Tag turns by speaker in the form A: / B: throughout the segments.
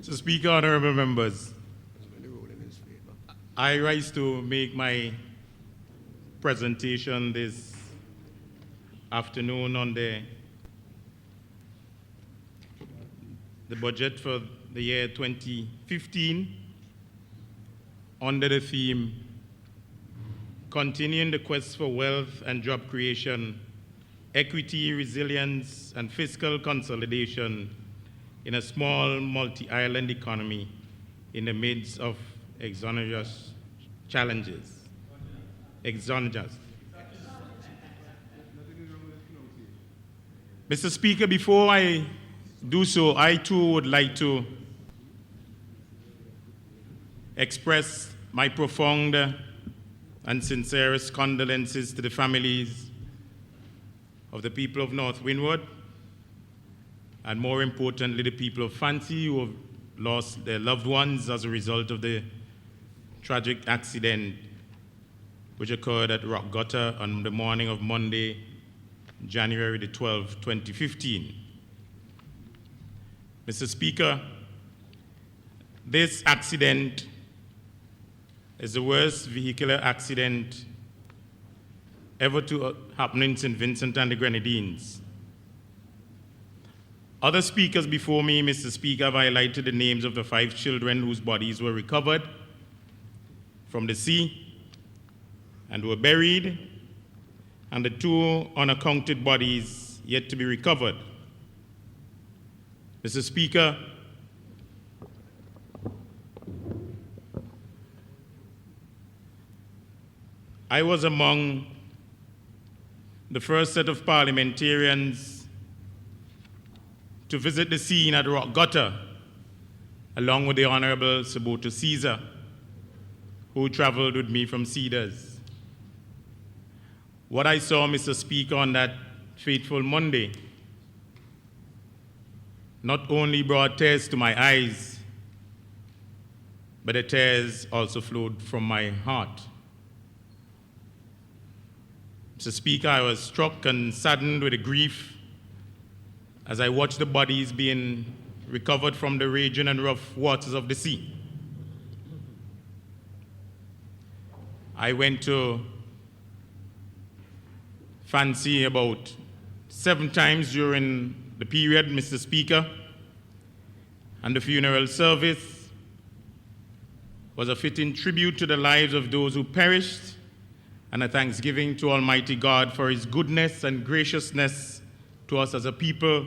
A: Mr. Speaker, honorable members, I rise to make my presentation this afternoon on the budget for the year 2015 under the theme Continuing the Quest for Wealth and Job Creation, Equity, Resilience, and Fiscal Consolidation in a Small Multi-Island Economy in the midst of exogenous challenges. Exogenous. Mr. Speaker, before I do so, I too would like to express my profound and sincerest condolences to the families of the people of North Windward, and more importantly, the people of Fancy who have lost their loved ones as a result of the tragic accident which occurred at Rock Gutter on the morning of Monday, January the 12th, 2015. Mr. Speaker, this accident is the worst vehicular accident ever to happen in St. Vincent and the Grenadines. Other speakers before me, Mr. Speaker, have highlighted the names of the 5 children whose bodies were recovered from the sea and were buried, and the 2 unaccounted bodies yet to be recovered. Mr. Speaker, I was among the first set of parliamentarians to visit the scene at Rock Gutter, along with the Honorable Saboto Caesar, who traveled with me from Cedars. What I saw, Mr. Speaker, on that fateful Monday not only brought tears to my eyes, but the tears also flowed from my heart. Mr. Speaker, I was struck and saddened with the grief as I watched the bodies being recovered from the raging and rough waters of the sea. I went to Fancy about 7 times during the period, Mr. Speaker, and the funeral service was a fitting tribute to the lives of those who perished and a thanksgiving to Almighty God for His goodness and graciousness to us as a people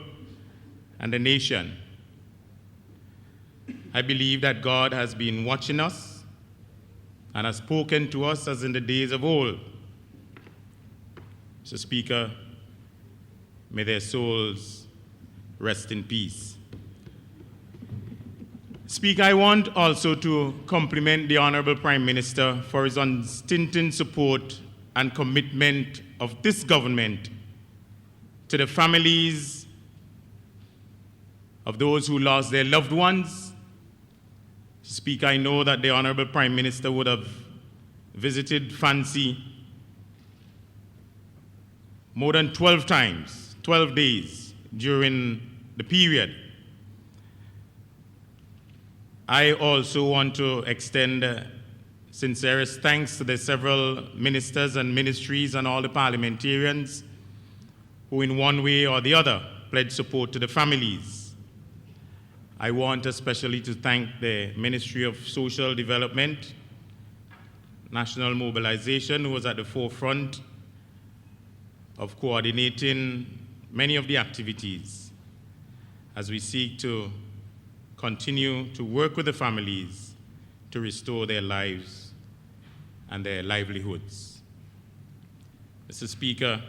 A: and a nation. I believe that God has been watching us and has spoken to us as in the days of old. Mr. Speaker, may their souls rest in peace. Speaker, I want also to compliment the Honorable Prime Minister for his unstinting support and commitment of this government to the families of those who lost their loved ones. Speaker, I know that the Honorable Prime Minister would have visited Fancy more than 12 times, 12 days during the period. I also want to extend sincerest thanks to the several ministers and ministries and all the parliamentarians who in one way or the other pledged support to the families. I want especially to thank the Ministry of Social Development, National Mobilization, who was at the forefront of coordinating many of the activities as we seek to continue to work with the families to restore their lives and their livelihoods. Mr. Speaker,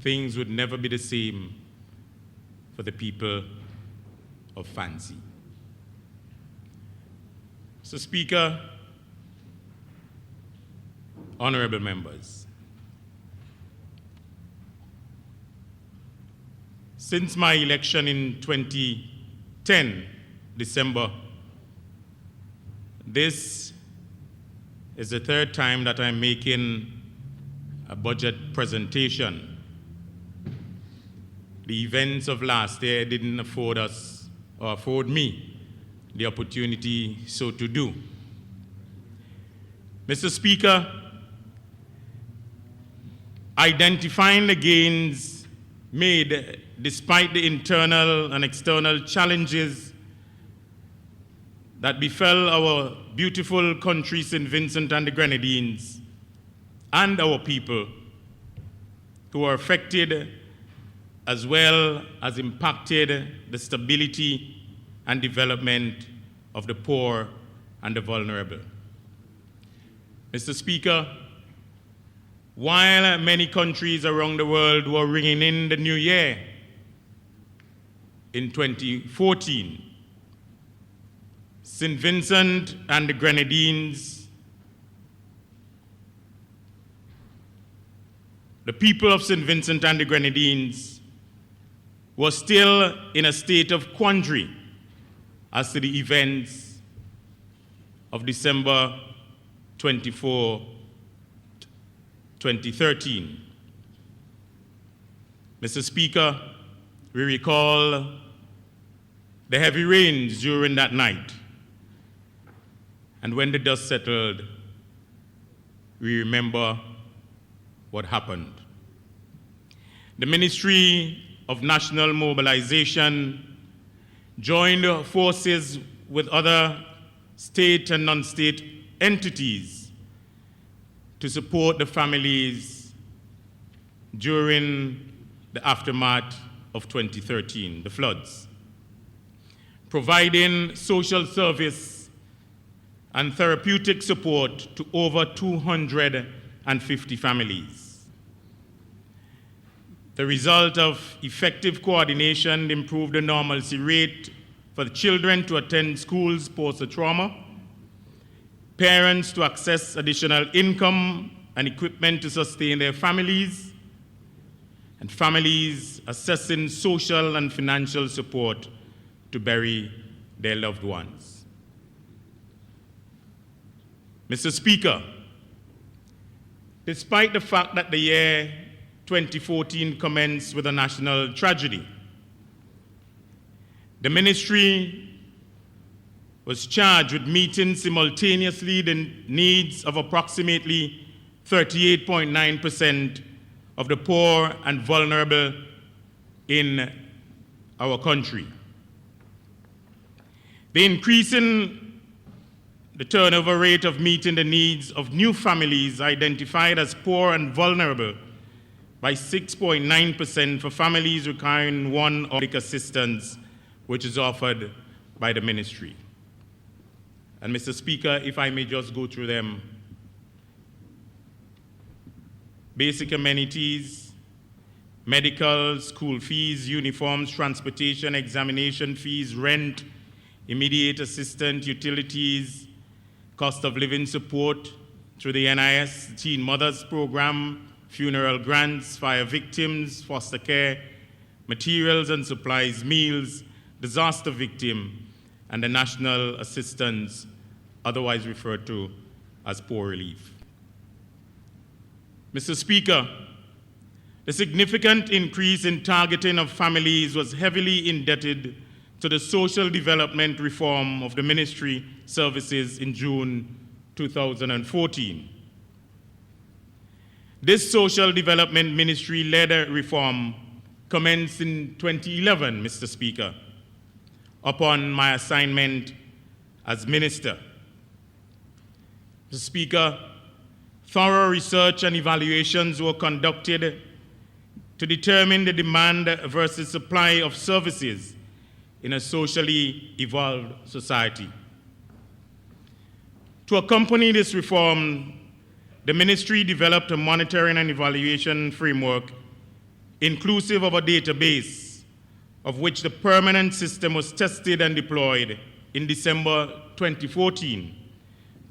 A: things would never be the same for the people of Fancy. Mr. Speaker, honorable members, since my election in 2010, December, this is the 3rd time that I'm making a budget presentation. The events of last year didn't afford us or afford me the opportunity so to do. Mr. Speaker, identifying the gains made despite the internal and external challenges that befell our beautiful country, St. Vincent and the Grenadines, and our people who are affected as well as impacted the stability and development of the poor and the vulnerable. Mr. Speaker, while many countries around the world were ringing in the new year in 2014, St. Vincent and the Grenadines, the people of St. Vincent and the Grenadines were still in a state of quandary as to the events of December 24, 2013. Mr. Speaker, we recall the heavy rains during that night. And when the dust settled, we remember what happened. The Ministry of National Mobilization joined forces with other state and non-state entities to support the families during the aftermath of 2013, the floods, providing social service and therapeutic support to over 250 families. The result of effective coordination improved the normalcy rate for the children to attend schools post the trauma, parents to access additional income and equipment to sustain their families, and families assessing social and financial support to bury their loved ones. Mr. Speaker, despite the fact that the year 2014 commenced with a national tragedy, the ministry was charged with meeting simultaneously the needs of approximately 38.9% of the poor and vulnerable in our country. The increase in the turnover rate of meeting the needs of new families identified as poor and vulnerable by 6.9% for families requiring one or more assistance, which is offered by the ministry. And Mr. Speaker, if I may just go through them. Basic amenities, medical, school fees, uniforms, transportation, examination fees, rent, immediate assistance, utilities, cost of living support through the NIS Teen Mothers Program, funeral grants, fire victims, foster care, materials and supplies, meals, disaster victim, and the national assistance, otherwise referred to as poor relief. Mr. Speaker, the significant increase in targeting of families was heavily indebted to the social development reform of the ministry services in June 2014. This social development ministry-led reform commenced in 2011, Mr. Speaker, upon my assignment as minister. Mr. Speaker, thorough research and evaluations were conducted to determine the demand versus supply of services in a socially evolved society. To accompany this reform, the ministry developed a monitoring and evaluation framework inclusive of a database of which the permanent system was tested and deployed in December 2014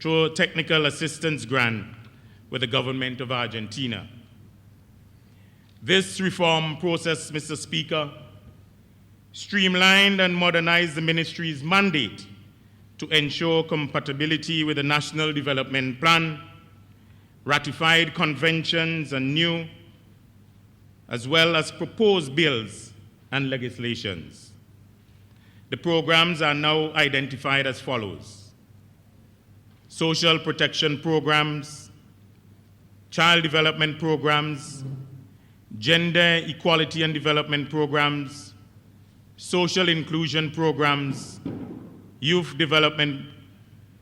A: through a technical assistance grant with the government of Argentina. This reform process, Mr. Speaker, streamlined and modernized the ministry's mandate to ensure compatibility with the National Development Plan, ratified conventions and new, as well as proposed bills and legislations. The programs are now identified as follows: social protection programs, child development programs, gender equality and development programs, social inclusion programs, youth development,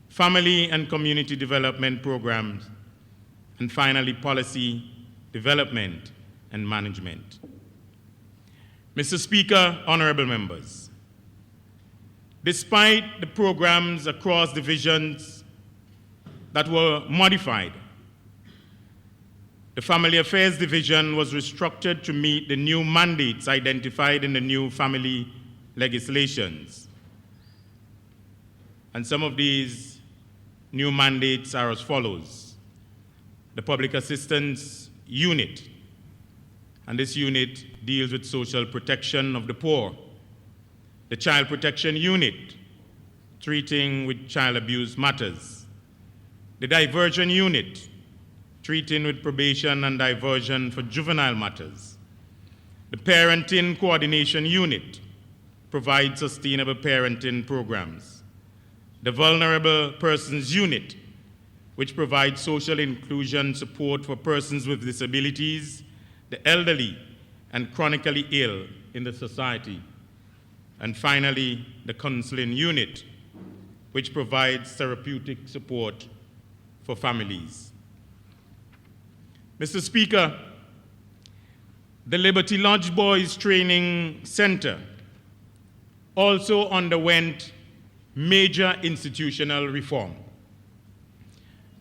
A: family and community development programs, and finally, policy development and management. Mr. Speaker, honorable members, despite the programs across divisions that were modified, the Family Affairs Division was restructured to meet the new mandates identified in the new family legislations. And some of these new mandates are as follows: the Public Assistance Unit, and this unit deals with social protection of the poor. The Child Protection Unit, treating with child abuse matters. The Diversion Unit, treating with probation and diversion for juvenile matters. The Parenting Coordination Unit provides sustainable parenting programs. The Vulnerable Persons Unit, which provides social inclusion support for persons with disabilities, the elderly, and chronically ill in the society. And finally, the Counseling Unit, which provides therapeutic support for families. Mr. Speaker, the Liberty Lodge Boys Training Center also underwent major institutional reform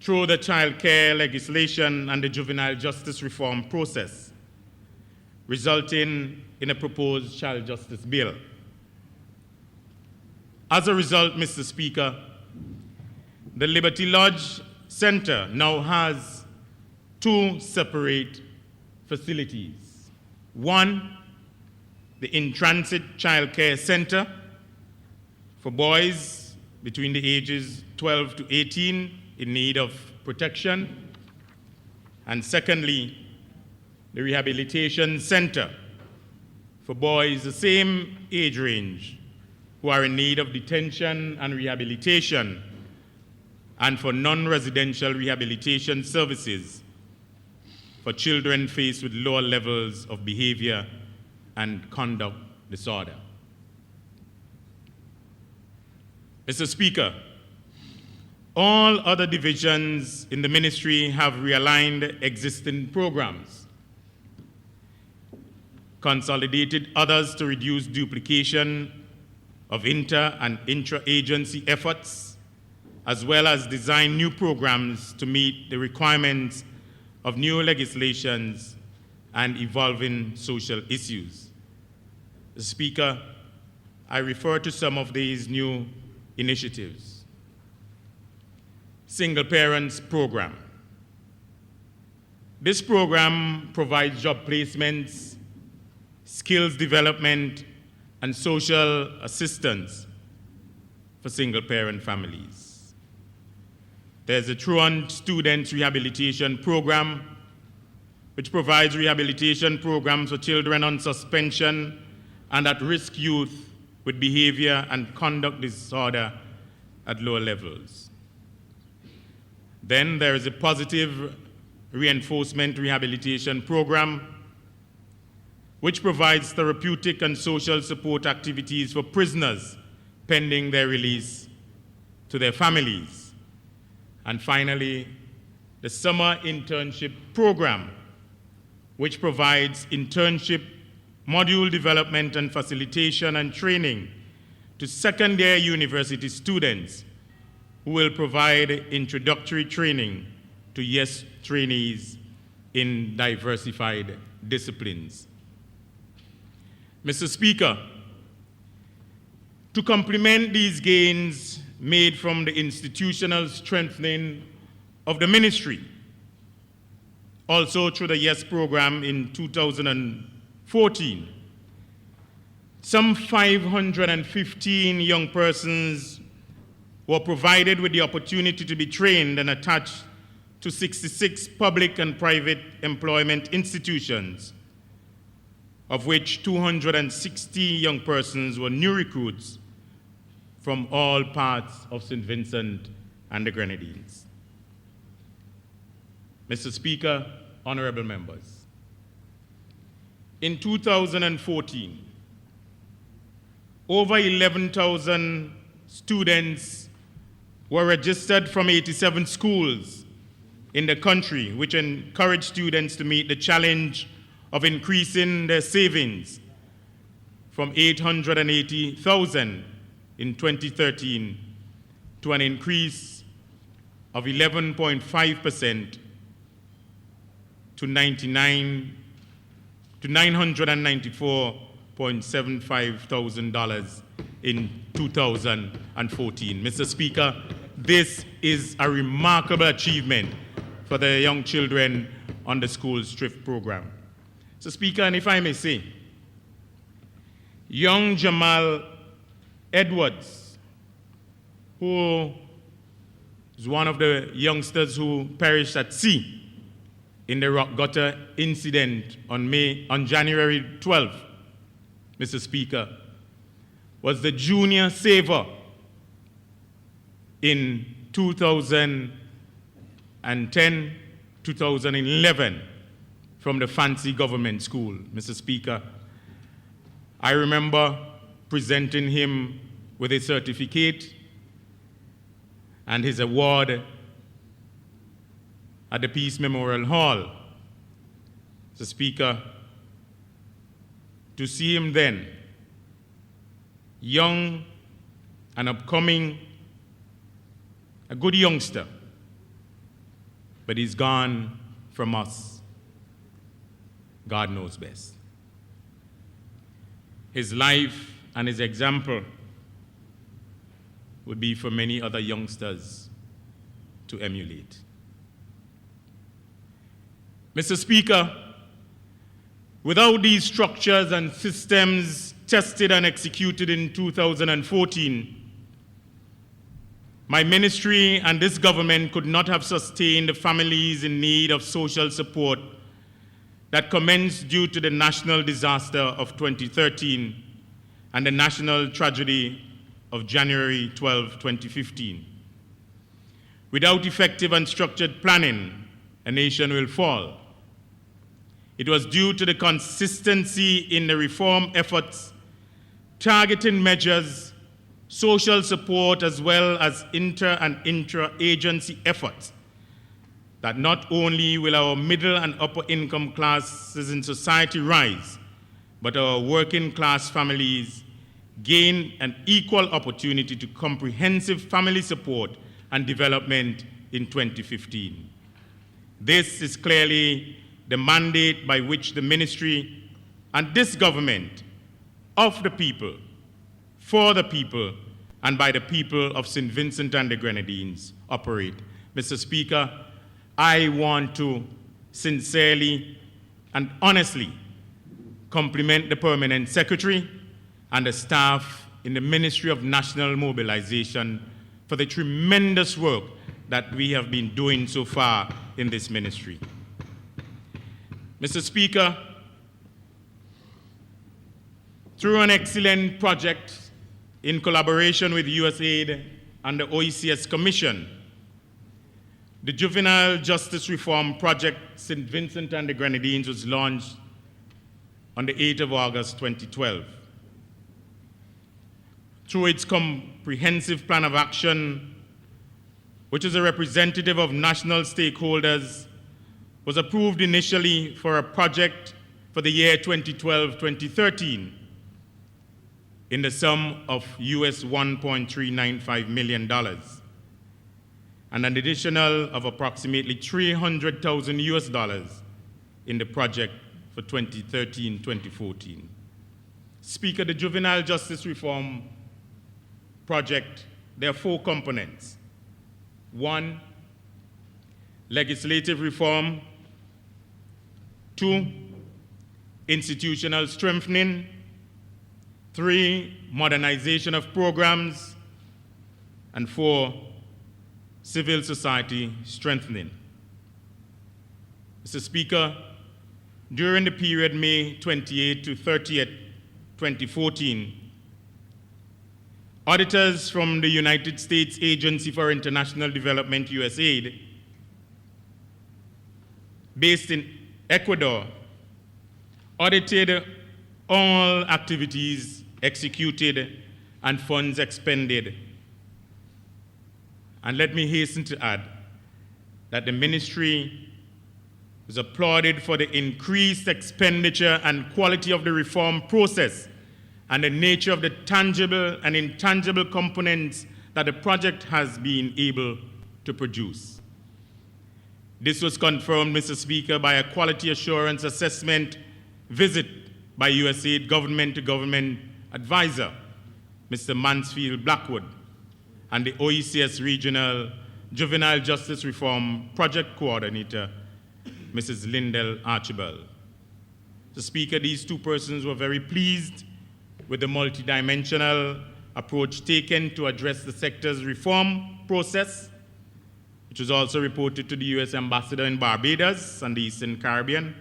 A: through the child care legislation and the juvenile justice reform process, resulting in a proposed child justice bill. As a result, Mr. Speaker, the Liberty Lodge Center now has two separate facilities. One, the In-Transit Child Care Center for boys between the ages 12 to 18 in need of protection. And secondly, the Rehabilitation Center for boys the same age range who are in need of detention and rehabilitation, and for non-residential rehabilitation services for children faced with lower levels of behavior and conduct disorder. Mr. Speaker, all other divisions in the ministry have realigned existing programs, consolidated others to reduce duplication of inter- and intra-agency efforts, as well as design new programs to meet the requirements of new legislations and evolving social issues. Mr. Speaker, I refer to some of these new initiatives. Single Parents Program. This program provides job placements, skills development, and social assistance for single-parent families. There's a Truant Student Rehabilitation Program, which provides rehabilitation programs for children on suspension and at-risk youth with behavior and conduct disorder at lower levels. Then there is a Positive Reinforcement Rehabilitation Program, which provides therapeutic and social support activities for prisoners pending their release to their families. And finally, the Summer Internship Program, which provides internship, module development and facilitation and training to second-year university students who will provide introductory training to YES trainees in diversified disciplines. Mr. Speaker, to complement these gains made from the institutional strengthening of the ministry, also through the YES program in 2014, some 515 young persons were provided with the opportunity to be trained and attached to 66 public and private employment institutions, of which 260 young persons were new recruits from all parts of St. Vincent and the Grenadines. Mr. Speaker, honorable members, in 2014, over 11,000 students were registered from 87 schools in the country, which encouraged students to meet the challenge of increasing their savings from 880,000 in 2013 to an increase of 11.5% to $994,750 in 2014. Mr. Speaker, this is a remarkable achievement for the young children on the school's thrift program. Mr. Speaker, and if I may say, young Jamal Edwards, who is one of the youngsters who perished at sea in the rock gutter incident on January 12th, Mr. Speaker, was the junior saver in 2010, 2011 from the fancy government school. Mr. Speaker, I remember presenting him with a certificate and his award at the Peace Memorial Hall. Mr. Speaker, to see him then, young and upcoming, a good youngster, but he's gone from us. God knows best. His life and his example would be for many other youngsters to emulate. Mr. Speaker, without these structures and systems tested and executed in 2014, my ministry and this government could not have sustained the families in need of social support that commenced due to the national disaster of 2013 and the national tragedy of January 12, 2015. Without effective and structured planning, a nation will fall. It was due to the consistency in the reform efforts, targeting measures, social support, as well as inter- and intra-agency efforts that not only will our middle and upper income classes in society rise, but our working class families gain an equal opportunity to comprehensive family support and development in 2015. This is clearly the mandate by which the ministry and this government, of the people, for the people, and by the people of St. Vincent and the Grenadines operate. Mr. Speaker, I want to sincerely and honestly compliment the Permanent Secretary and the staff in the Ministry of National Mobilization for the tremendous work that we have been doing so far in this ministry. Mr. Speaker, through an excellent project in collaboration with USAID and the OECS Commission, the Juvenile Justice Reform Project St. Vincent and the Grenadines was launched on the 8th of August 2012. Through its comprehensive plan of action, which is a representative of national stakeholders, was approved initially for a project for the year 2012-2013 in the sum of US $1.395 million, and an additional of approximately $300,000 US in the project for 2013-2014. Speaker, the Juvenile Justice Reform Project, there are 4 components. 1, legislative reform. 2, institutional strengthening. 3, modernization of programs. And 4, civil society strengthening. Mr. Speaker, during the period May 28 to 30th, 2014, Auditors from the United States Agency for International Development, USAID, based in Ecuador, audited all activities executed and funds expended. And let me hasten to add that the ministry was applauded for the increased expenditure and quality of the reform process and the nature of the tangible and intangible components that the project has been able to produce. This was confirmed, Mr. Speaker, by a quality assurance assessment visit by USAID government-to-government advisor, Mr. Mansfield Blackwood, and the OECS Regional Juvenile Justice Reform Project Coordinator, Mrs. Lindell Archibald. Mr. Speaker, these two persons were very pleased with the multidimensional approach taken to address the sector's reform process, which was also reported to the U.S. Ambassador in Barbados and the Eastern Caribbean,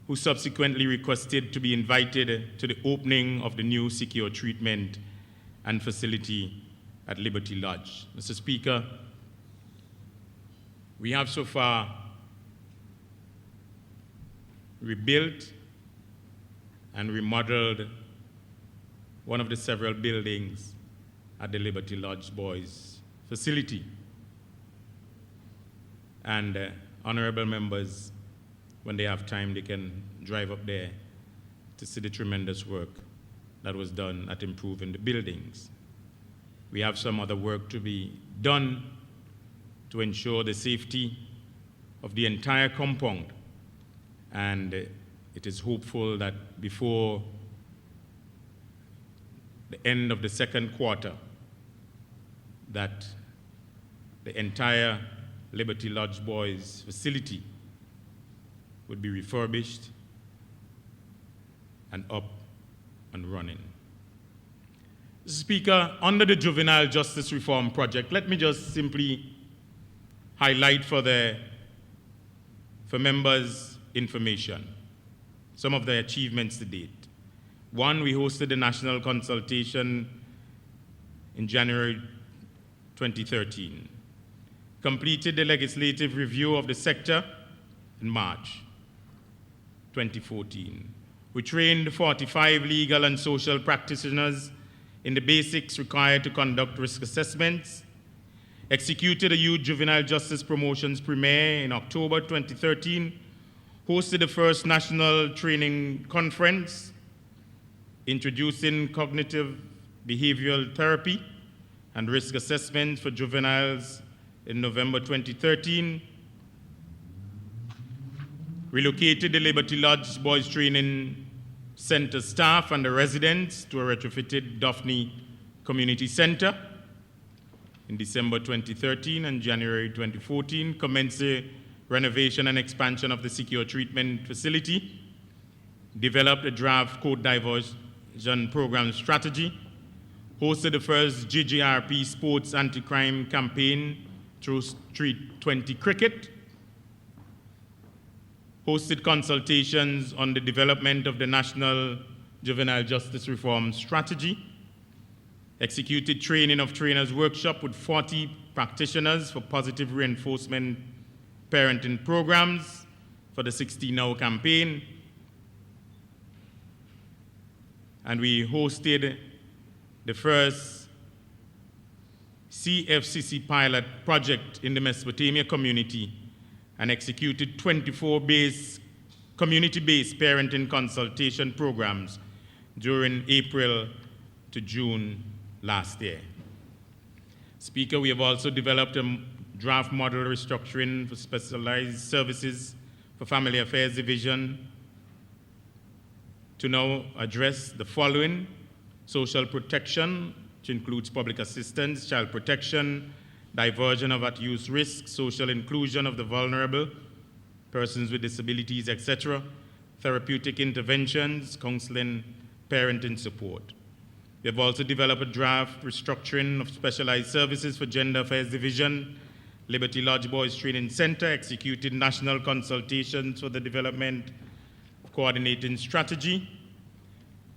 A: who subsequently requested to be invited to the opening of the new secure treatment and facility at Liberty Lodge. Mr. Speaker, we have so far rebuilt and remodeled one of the several buildings at the Liberty Lodge Boys facility. And honorable members, when they have time, they can drive up there to see the tremendous work that was done at improving the buildings. We have some other work to be done to ensure the safety of the entire compound. And it is hopeful that before the end of the second quarter, that the entire Liberty Lodge Boys facility would be refurbished and up and running. Mr. Speaker, under the Juvenile Justice Reform Project, let me just simply highlight for members' information some of the achievements to date. One, we hosted a national consultation in January 2013, completed the legislative review of the sector in March 2014. We trained 45 legal and social practitioners in the basics required to conduct risk assessments, executed a youth juvenile justice promotions premiere in October 2013, hosted the first national training conference, introducing cognitive behavioral therapy and risk assessment for juveniles in November 2013, relocated the Liberty Lodge Boys Training Center staff and the residents to a retrofitted Daphne Community Center in December 2013 and January 2014, commenced the renovation and expansion of the secure treatment facility, developed a draft code diversion program strategy, hosted the first GGRP sports anti-crime campaign through Street 20 Cricket, hosted consultations on the development of the National Juvenile Justice Reform Strategy, executed training of trainers workshop with 40 practitioners for positive reinforcement parenting programs for the 16-hour campaign, and we hosted the first CFCC pilot project in the Mesopotamia community and executed 24 community-based parenting consultation programs during April to June last year. Speaker, we have also developed a draft model restructuring for specialized services for Family Affairs Division to now address the following: social protection, which includes public assistance, child protection, diversion of at-use risk, social inclusion of the vulnerable, persons with disabilities, etc., therapeutic interventions, counseling, parenting support. We have also developed a draft restructuring of specialized services for Gender Affairs Division, Liberty Lodge Boys Training Center, executed national consultations for the development of coordinating strategy,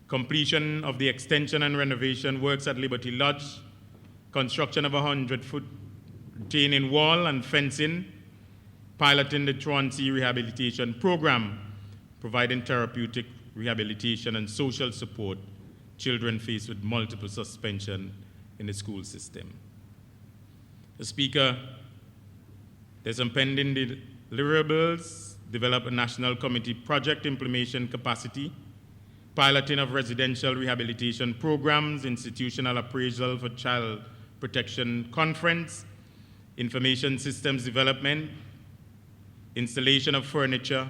A: completion of the extension and renovation works at Liberty Lodge, construction of a 100-foot retaining wall and fencing, piloting the truancy rehabilitation program, providing therapeutic rehabilitation and social support children faced with multiple suspension in the school system. The Speaker, there's some pending deliverables, develop a national committee project implementation capacity, piloting of residential rehabilitation programs, institutional appraisal for child protection conference, information systems development, installation of furniture,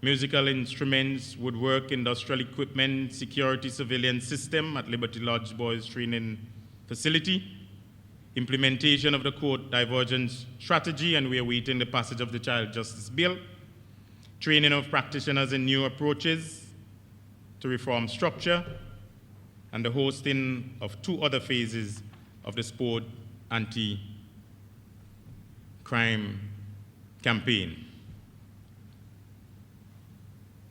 A: musical instruments, woodwork, industrial equipment, security surveillance system at Liberty Lodge Boys Training Facility, implementation of the court divergence strategy, and we are awaiting the passage of the Child Justice Bill, training of practitioners in new approaches to reform structure, and the hosting of 2 other phases of the sport anti-crime campaign.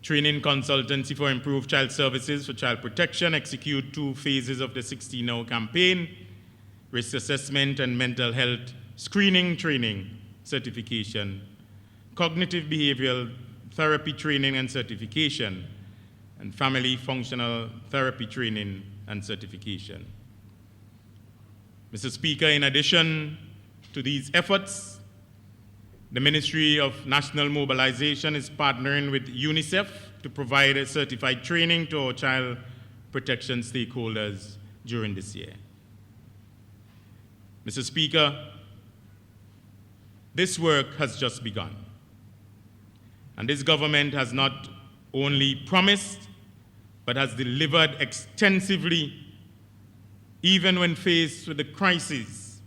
A: Training consultancy for improved child services for child protection, execute 2 phases of the 16-hour campaign, risk assessment and mental health screening training certification, cognitive behavioral therapy training and certification, and family functional therapy training and certification. Mr. Speaker, in addition to these efforts, the Ministry of National Mobilization is partnering with UNICEF to provide a certified training to our child protection stakeholders during this year. Mr. Speaker, this work has just begun. And this government has not only promised, but has delivered extensively, even when faced with the crisis,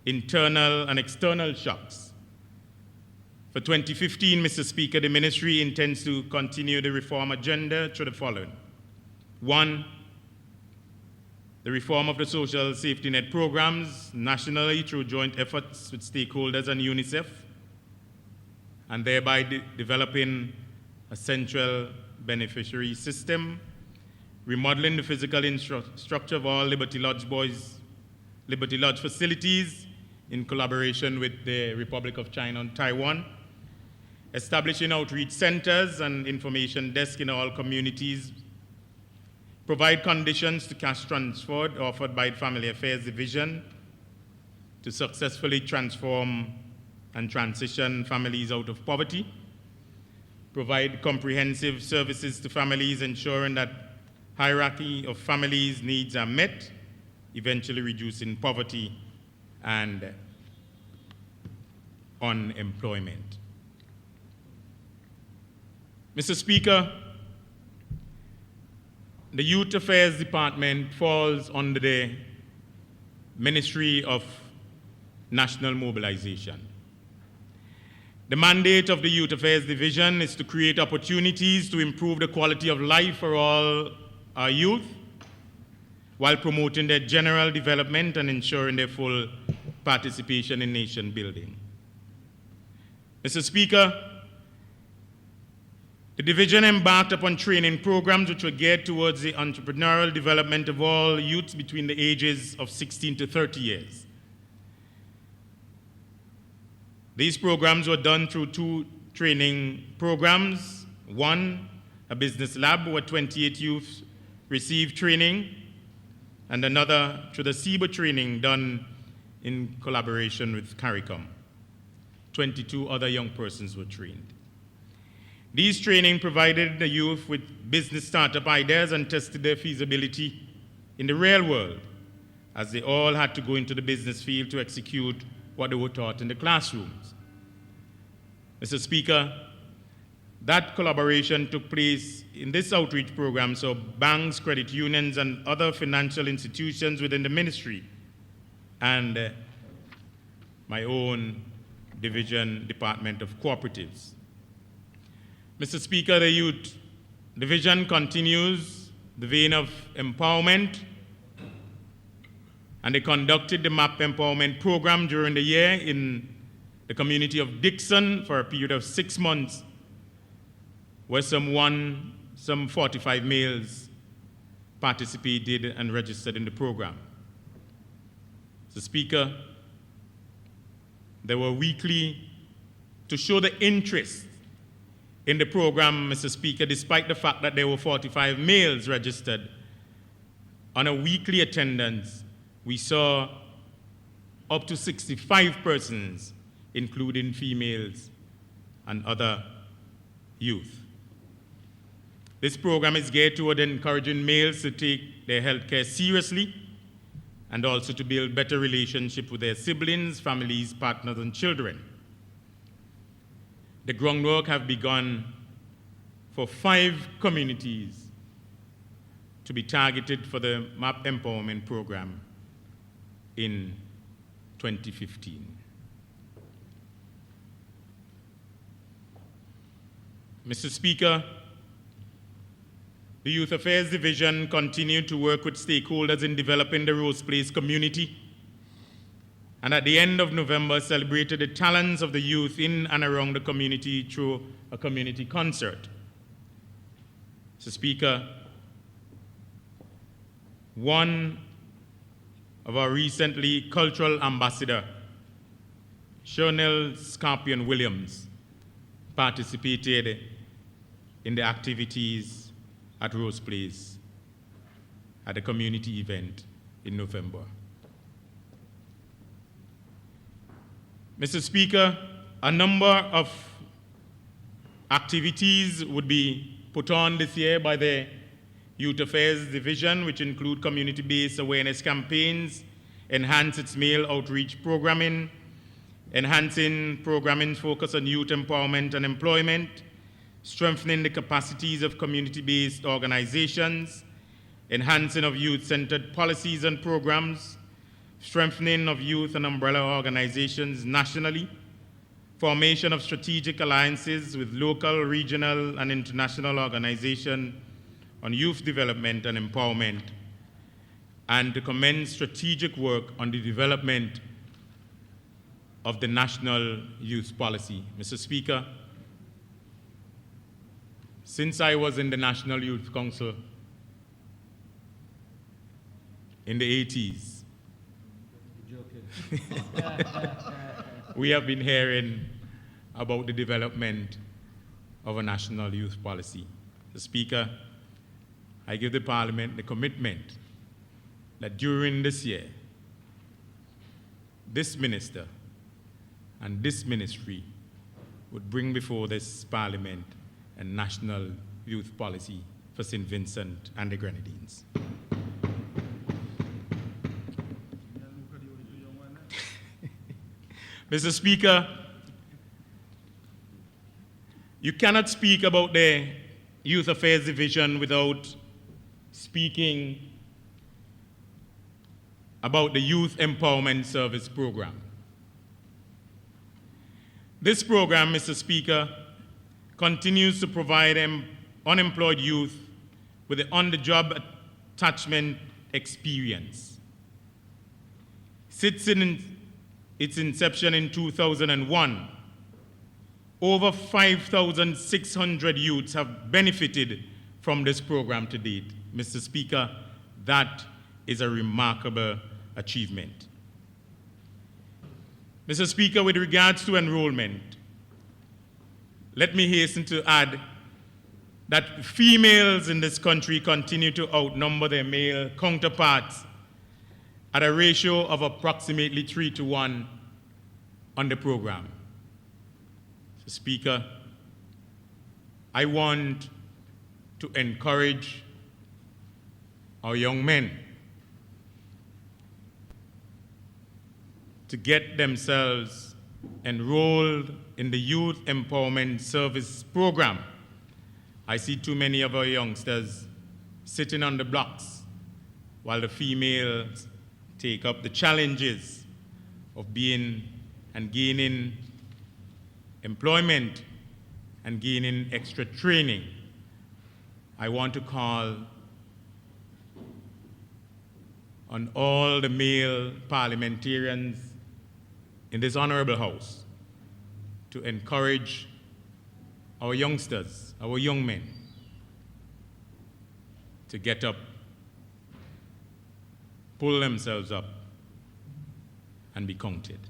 A: internal and external shocks. For 2015, Mr. Speaker, the ministry intends to continue the reform agenda through the following. 1, the reform of the social safety net programs nationally through joint efforts with stakeholders and UNICEF, and thereby developing a central beneficiary system, remodeling the physical structure of all Liberty Lodge facilities in collaboration with the Republic of China and Taiwan, establishing outreach centers and information desks in all communities, provide conditions to cash transfer offered by the Family Affairs Division to successfully transform and transition families out of poverty, provide comprehensive services to families, ensuring that hierarchy of families' needs are met, eventually reducing poverty and unemployment. Mr. Speaker, the Youth Affairs Department falls under the Ministry of National Mobilization. The mandate of the Youth Affairs Division is to create opportunities to improve the quality of life for all our youth, while promoting their general development and ensuring their full participation in nation building. Mr. Speaker, the division embarked upon training programs which were geared towards the entrepreneurial development of all youths between the ages of 16 to 30 years. These programs were done through 2 training programs. 1, a business lab where 28 youth received training, and another through the SIBA training done in collaboration with CARICOM. 22 other young persons were trained. These training provided the youth with business startup ideas and tested their feasibility in the real world, as they all had to go into the business field to execute what they were taught in the classrooms. Mr. Speaker, that collaboration took place in this outreach program, so banks, credit unions, and other financial institutions within the ministry, and my own division, Department of Cooperatives. Mr. Speaker, the Youth Division continues the vein of empowerment, and they conducted the MAP Empowerment Program during the year in the community of Dixon for a period of 6 months, where some 45 males participated and registered in the program. Mr. Speaker, there were weekly, to show the interest in the program, Mr. Speaker, despite the fact that there were 45 males registered, on a weekly attendance, we saw up to 65 persons, including females and other youth. This program is geared toward encouraging males to take their health care seriously and also to build better relationships with their siblings, families, partners, and children. The groundwork have begun for 5 communities to be targeted for the MAP Empowerment Program in 2015. Mr. Speaker, the Youth Affairs Division continued to work with stakeholders in developing the Rose Place community, and at the end of November celebrated the talents of the youth in and around the community through a community concert. Mr. Speaker, one of our recently cultural ambassador, Shernell Scarpion Williams, participated in the activities at Rose Place at a community event in November. Mr. Speaker, a number of activities would be put on this year by the Youth Affairs Division, which include community-based awareness campaigns, enhance its male outreach programming, enhancing programming focused on youth empowerment and employment, strengthening the capacities of community-based organizations, enhancing of youth-centered policies and programs, strengthening of youth and umbrella organizations nationally, formation of strategic alliances with local, regional, and international organizations on youth development and empowerment, and to commence strategic work on the development of the national youth policy. Mr. Speaker, since I was in the National Youth Council in the 80s, we have been hearing about the development of a national youth policy. Mr. Speaker, I give the Parliament the commitment that during this year, this minister and this ministry would bring before this Parliament a national youth policy for St. Vincent and the Grenadines. Mr. Speaker, you cannot speak about the Youth Affairs Division without speaking about the Youth Empowerment Service Program. This program, Mr. Speaker, continues to provide unemployed youth with the on-the-job attachment experience. Since its inception in 2001, over 5,600 youths have benefited from this program to date. Mr. Speaker, that is a remarkable achievement. Mr. Speaker, with regards to enrollment, let me hasten to add that females in this country continue to outnumber their male counterparts at a ratio of approximately 3-to-1 on the program. Mr. Speaker, I want to encourage our young men to get themselves enrolled in the Youth Empowerment Service Program. I see too many of our youngsters sitting on the blocks while the females take up the challenges of being and gaining employment and gaining extra training. I want to call on all the male parliamentarians in this honorable house to encourage our youngsters, our young men, to get up pull themselves up and be counted.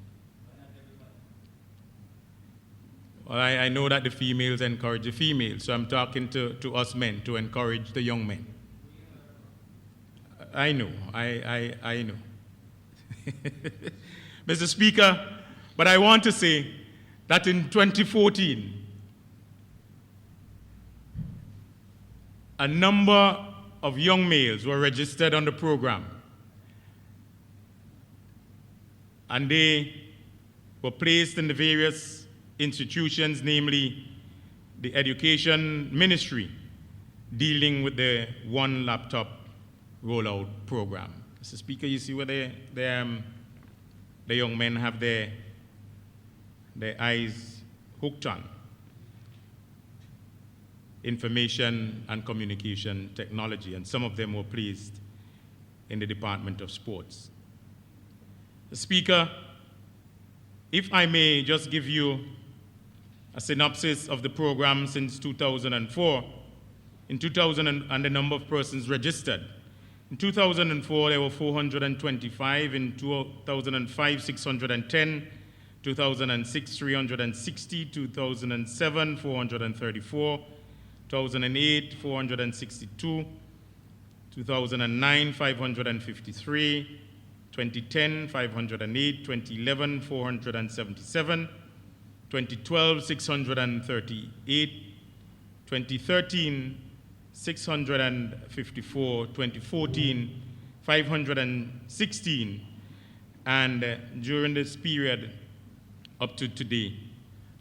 A: Well, I know that the females encourage the females, so I'm talking to us men to encourage the young men. I know, I know. Mr. Speaker, but I want to say that in 2014, a number of young males were registered on the program, and they were placed in the various institutions, namely the Education Ministry, dealing with the one laptop rollout program. Mr. Speaker, you see where the young men have their eyes hooked on information and communication technology, and some of them were placed in the Department of Sports. Mr. Speaker, if I may just give you a synopsis of the program since 2004. In 2000 and the number of persons registered. In 2004, there were 425. In 2005, 610. 2006, 360. 2007, 434. 2008, 462. 2009, 553. 2010, 508. 2011, 477. 2012, 638, 2013, 654, 2014, 516, and during this period up to today,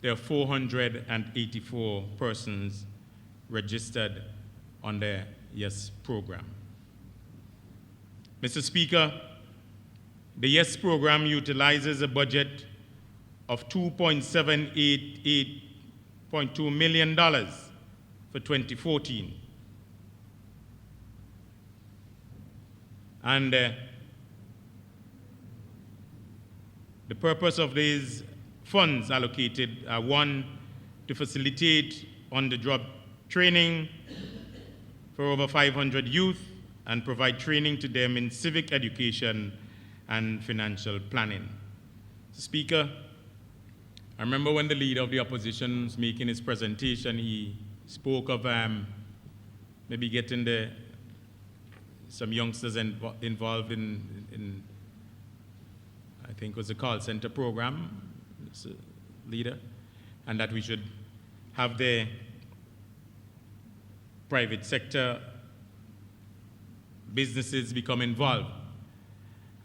A: there are 484 persons registered on the YES program. Mr. Speaker, the YES program utilizes a budget of $2.788.2 million for 2014. And the purpose of these funds allocated are, one, to facilitate on-the-job training for over 500 youth and provide training to them in civic education and financial planning. Speaker, I remember when the leader of the opposition was making his presentation, he spoke of maybe getting some youngsters involved in I think it was a call center program, leader, and that we should have the private sector businesses become involved.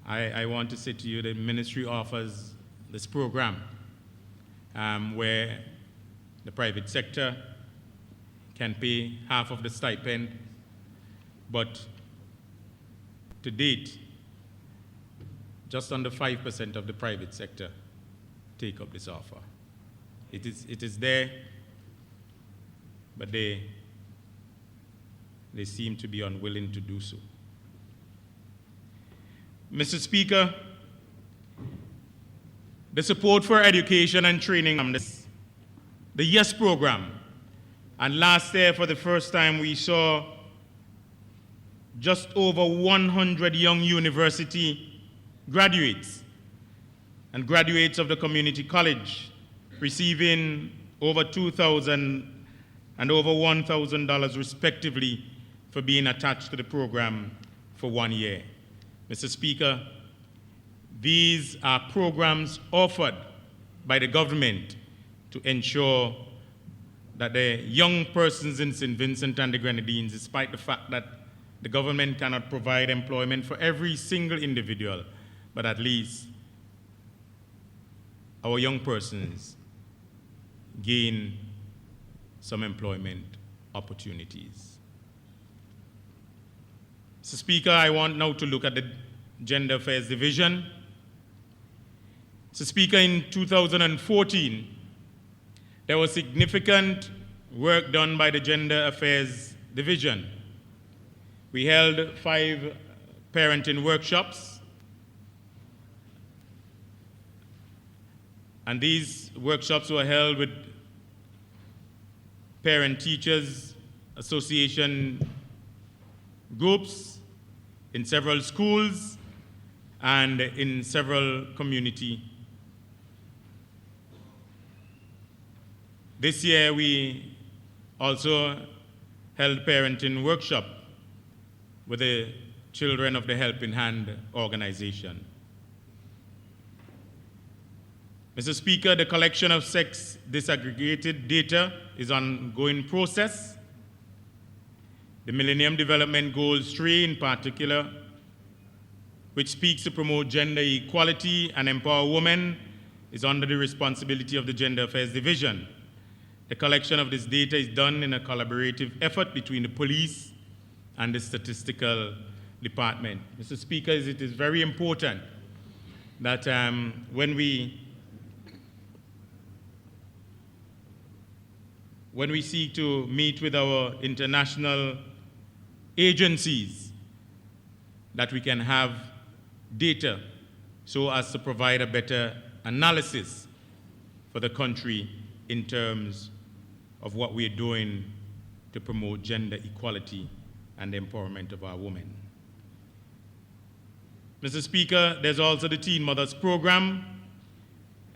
A: I want to say to you, the ministry offers this program where the private sector can pay half of the stipend, but to date, just under 5% of the private sector take up this offer. It is there, but they seem to be unwilling to do so. Mr. Speaker, the support for education and training, the YES program, and last year for the first time we saw just over 100 young university graduates and graduates of the community college receiving over $2,000 and over $1,000 respectively for being attached to the program for 1 year. Mr. Speaker, these are programs offered by the government to ensure that the young persons in St. Vincent and the Grenadines, despite the fact that the government cannot provide employment for every single individual, but at least our young persons gain some employment opportunities. Mr. Speaker, I want now to look at the Gender Affairs Division. Mr. Speaker, in 2014, there was significant work done by the Gender Affairs Division. We held 5 parenting workshops, and these workshops were held with parent-teachers association groups in several schools and in several communities. This year, we also held parenting workshop with the Children of the Helping Hand organization. Mr. Speaker, the collection of sex disaggregated data is an ongoing process. The Millennium Development Goals 3 in particular, which speaks to promote gender equality and empower women, is under the responsibility of the Gender Affairs Division. The collection of this data is done in a collaborative effort between the police and the statistical department. Mr. Speaker, it is very important that when we seek to meet with our international agencies, that we can have data so as to provide a better analysis for the country in terms of what we're doing to promote gender equality and the empowerment of our women. Mr. Speaker, there's also the Teen Mothers Program,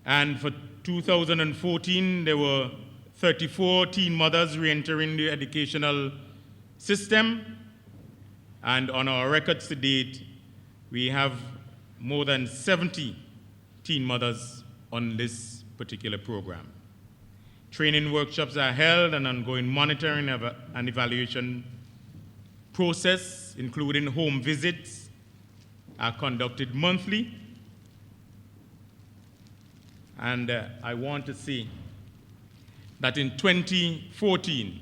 A: and for 2014, there were 34 teen mothers re-entering the educational system, and on our records to date, we have more than 70 teen mothers on this particular program. Training workshops are held, and ongoing monitoring and evaluation process, including home visits, are conducted monthly. And I want to say that in 2014,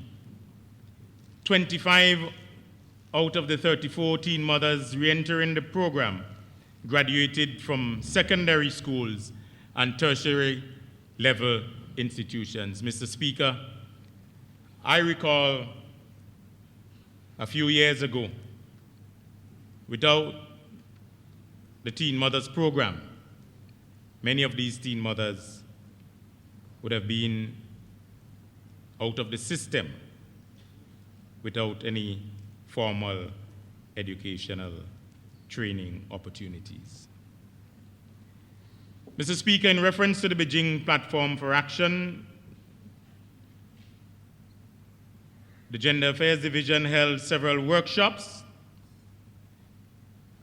A: 25 out of the 34 teen mothers re-entering the program graduated from secondary schools and tertiary level institutions. Mr. Speaker, I recall a few years ago, without the Teen Mothers Program, many of these teen mothers would have been out of the system without any formal educational training opportunities. Mr. Speaker, in reference to the Beijing Platform for Action, the Gender Affairs Division held several workshops,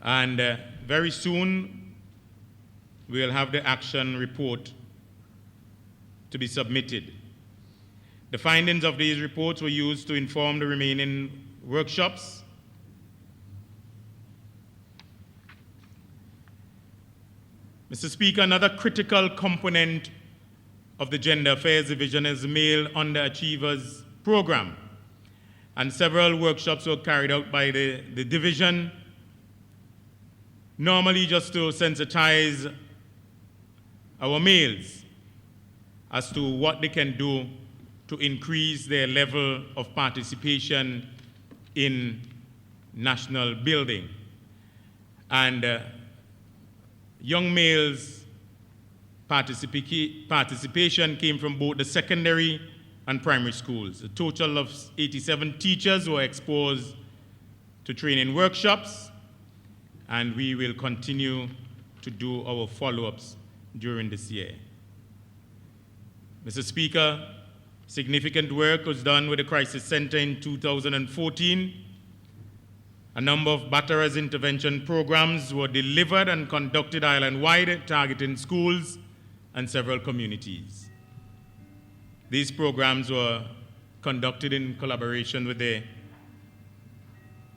A: and very soon we'll have the action report to be submitted. The findings of these reports were used to inform the remaining workshops. Mr. Speaker, another critical component of the Gender Affairs Division is the Male Underachievers Program, and several workshops were carried out by the division, normally just to sensitize our males as to what they can do to increase their level of participation in national building. And young males' participation came from both the secondary and primary schools. A total of 87 teachers were exposed to training workshops, and we will continue to do our follow-ups during this year. Mr. Speaker, significant work was done with the Crisis Center in 2014. A number of Batteras intervention programs were delivered and conducted island-wide, targeting schools and several communities. These programs were conducted in collaboration with the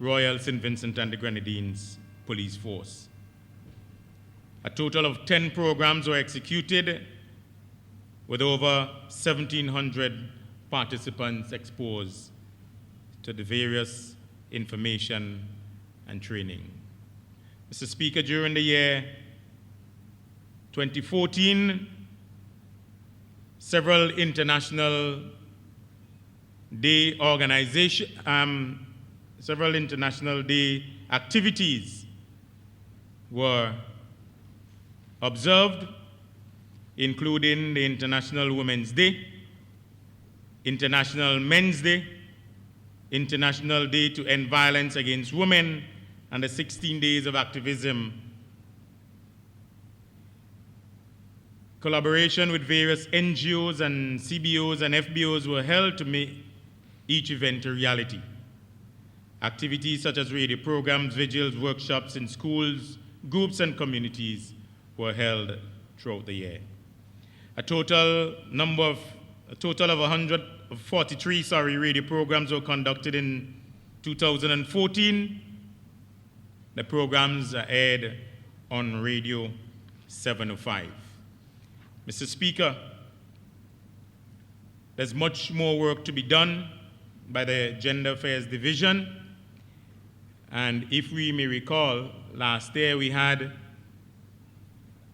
A: Royal St. Vincent and the Grenadines Police Force. A total of 10 programs were executed, with over 1,700 participants exposed to the various information and training. Mr. Speaker, during the year 2014, several international day activities were observed, including the International Women's Day, International Men's Day, International Day to End Violence Against Women, and the 16 Days of Activism Collaboration with various NGOs and CBOs and FBOs were held to make each event a reality. Activities such as radio programs, vigils, workshops in schools, groups, and communities were held throughout the year. A total of 143 radio programs were conducted in 2014. The programs are aired on Radio 705. Mr. Speaker, there's much more work to be done by the Gender Affairs Division. And if we may recall, last year we had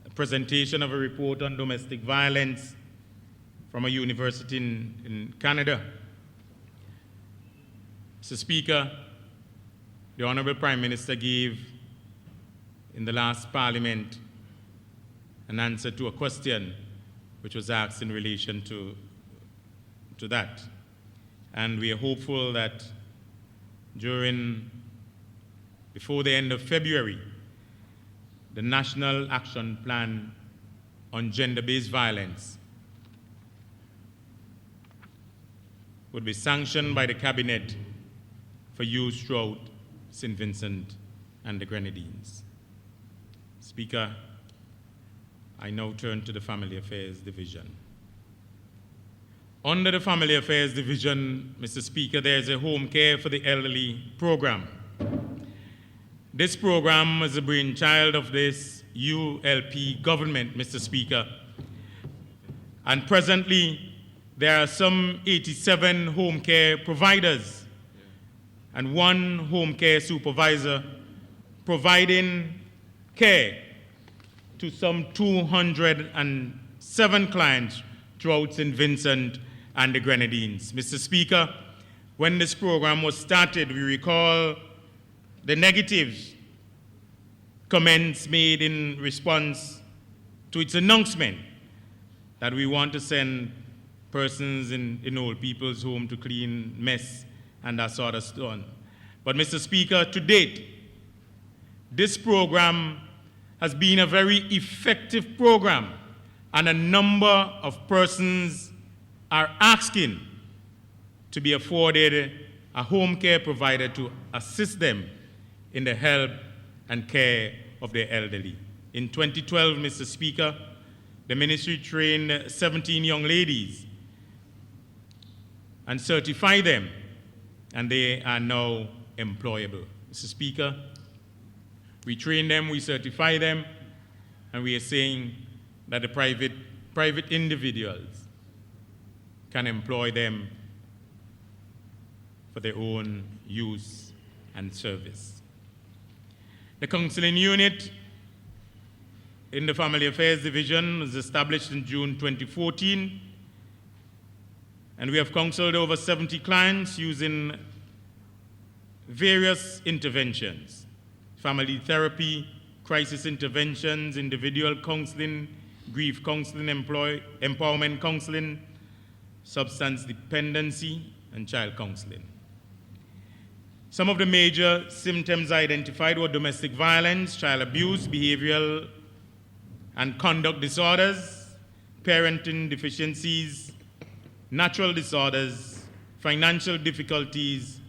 A: a presentation of a report on domestic violence from a university in Canada. Mr. Speaker, the Honorable Prime Minister gave in the last Parliament an answer to a question which was asked in relation to that. And we are hopeful that before the end of February, the National Action Plan on Gender-Based Violence would be sanctioned by the Cabinet for use throughout St. Vincent and the Grenadines. Speaker, I now turn to the Family Affairs Division. Under the Family Affairs Division, Mr. Speaker, there is a home care for the elderly program. This program is a brainchild of this ULP government, Mr. Speaker. And presently, there are some 87 home care providers and one home care supervisor providing care to some 207 clients throughout St. Vincent and the Grenadines. Mr. Speaker, when this program was started, we recall the negative comments made in response to its announcement that we want to send persons in old people's home to clean mess and that sort of stuff. But Mr. Speaker, to date, this program has been a very effective program, and a number of persons are asking to be afforded a home care provider to assist them in the help and care of their elderly. In 2012, Mr. Speaker, the ministry trained 17 young ladies and certified them, and they are now employable. Mr. Speaker, we train them, we certify them, and we are saying that the private individuals can employ them for their own use and service. The counseling unit in the Family Affairs Division was established in June 2014, and we have counseled over 70 clients using various interventions: family therapy, crisis interventions, individual counseling, grief counseling, empowerment counseling, substance dependency, and child counseling. Some of the major symptoms identified were domestic violence, child abuse, behavioral and conduct disorders, parenting deficiencies, natural disorders, financial difficulties,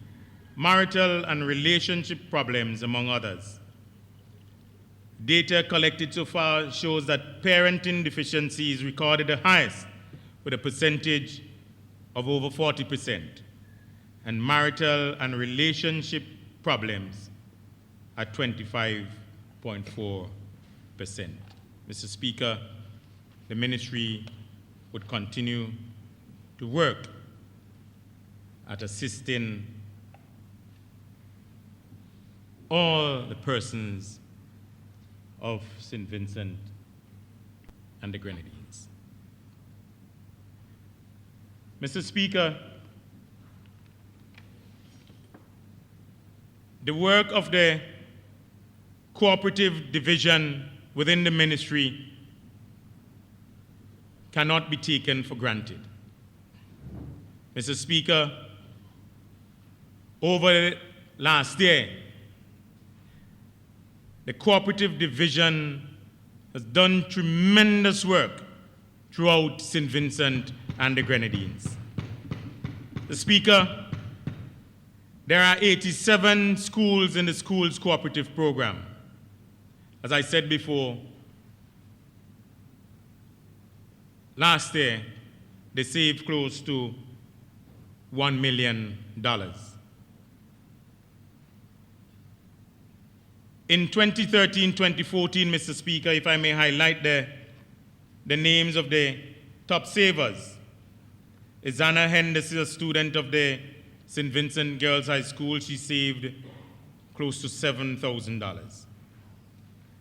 A: marital and relationship problems, among others. Data collected so far shows that parenting deficiencies recorded the highest, with a percentage of over 40%, and marital and relationship problems at 25.4%. Mr. Speaker, the ministry would continue to work at assisting all the persons of St. Vincent and the Grenadines. Mr. Speaker, the work of the cooperative division within the ministry cannot be taken for granted. Mr. Speaker, over last year, the cooperative division has done tremendous work throughout St. Vincent and the Grenadines. The Speaker, there are 87 schools in the Schools Cooperative Program. As I said before, last year they saved close to $1 million. In 2013-2014, Mr. Speaker, if I may highlight the names of the top savers. Izana Henderson, a student of the St. Vincent Girls High School, she saved close to $7,000.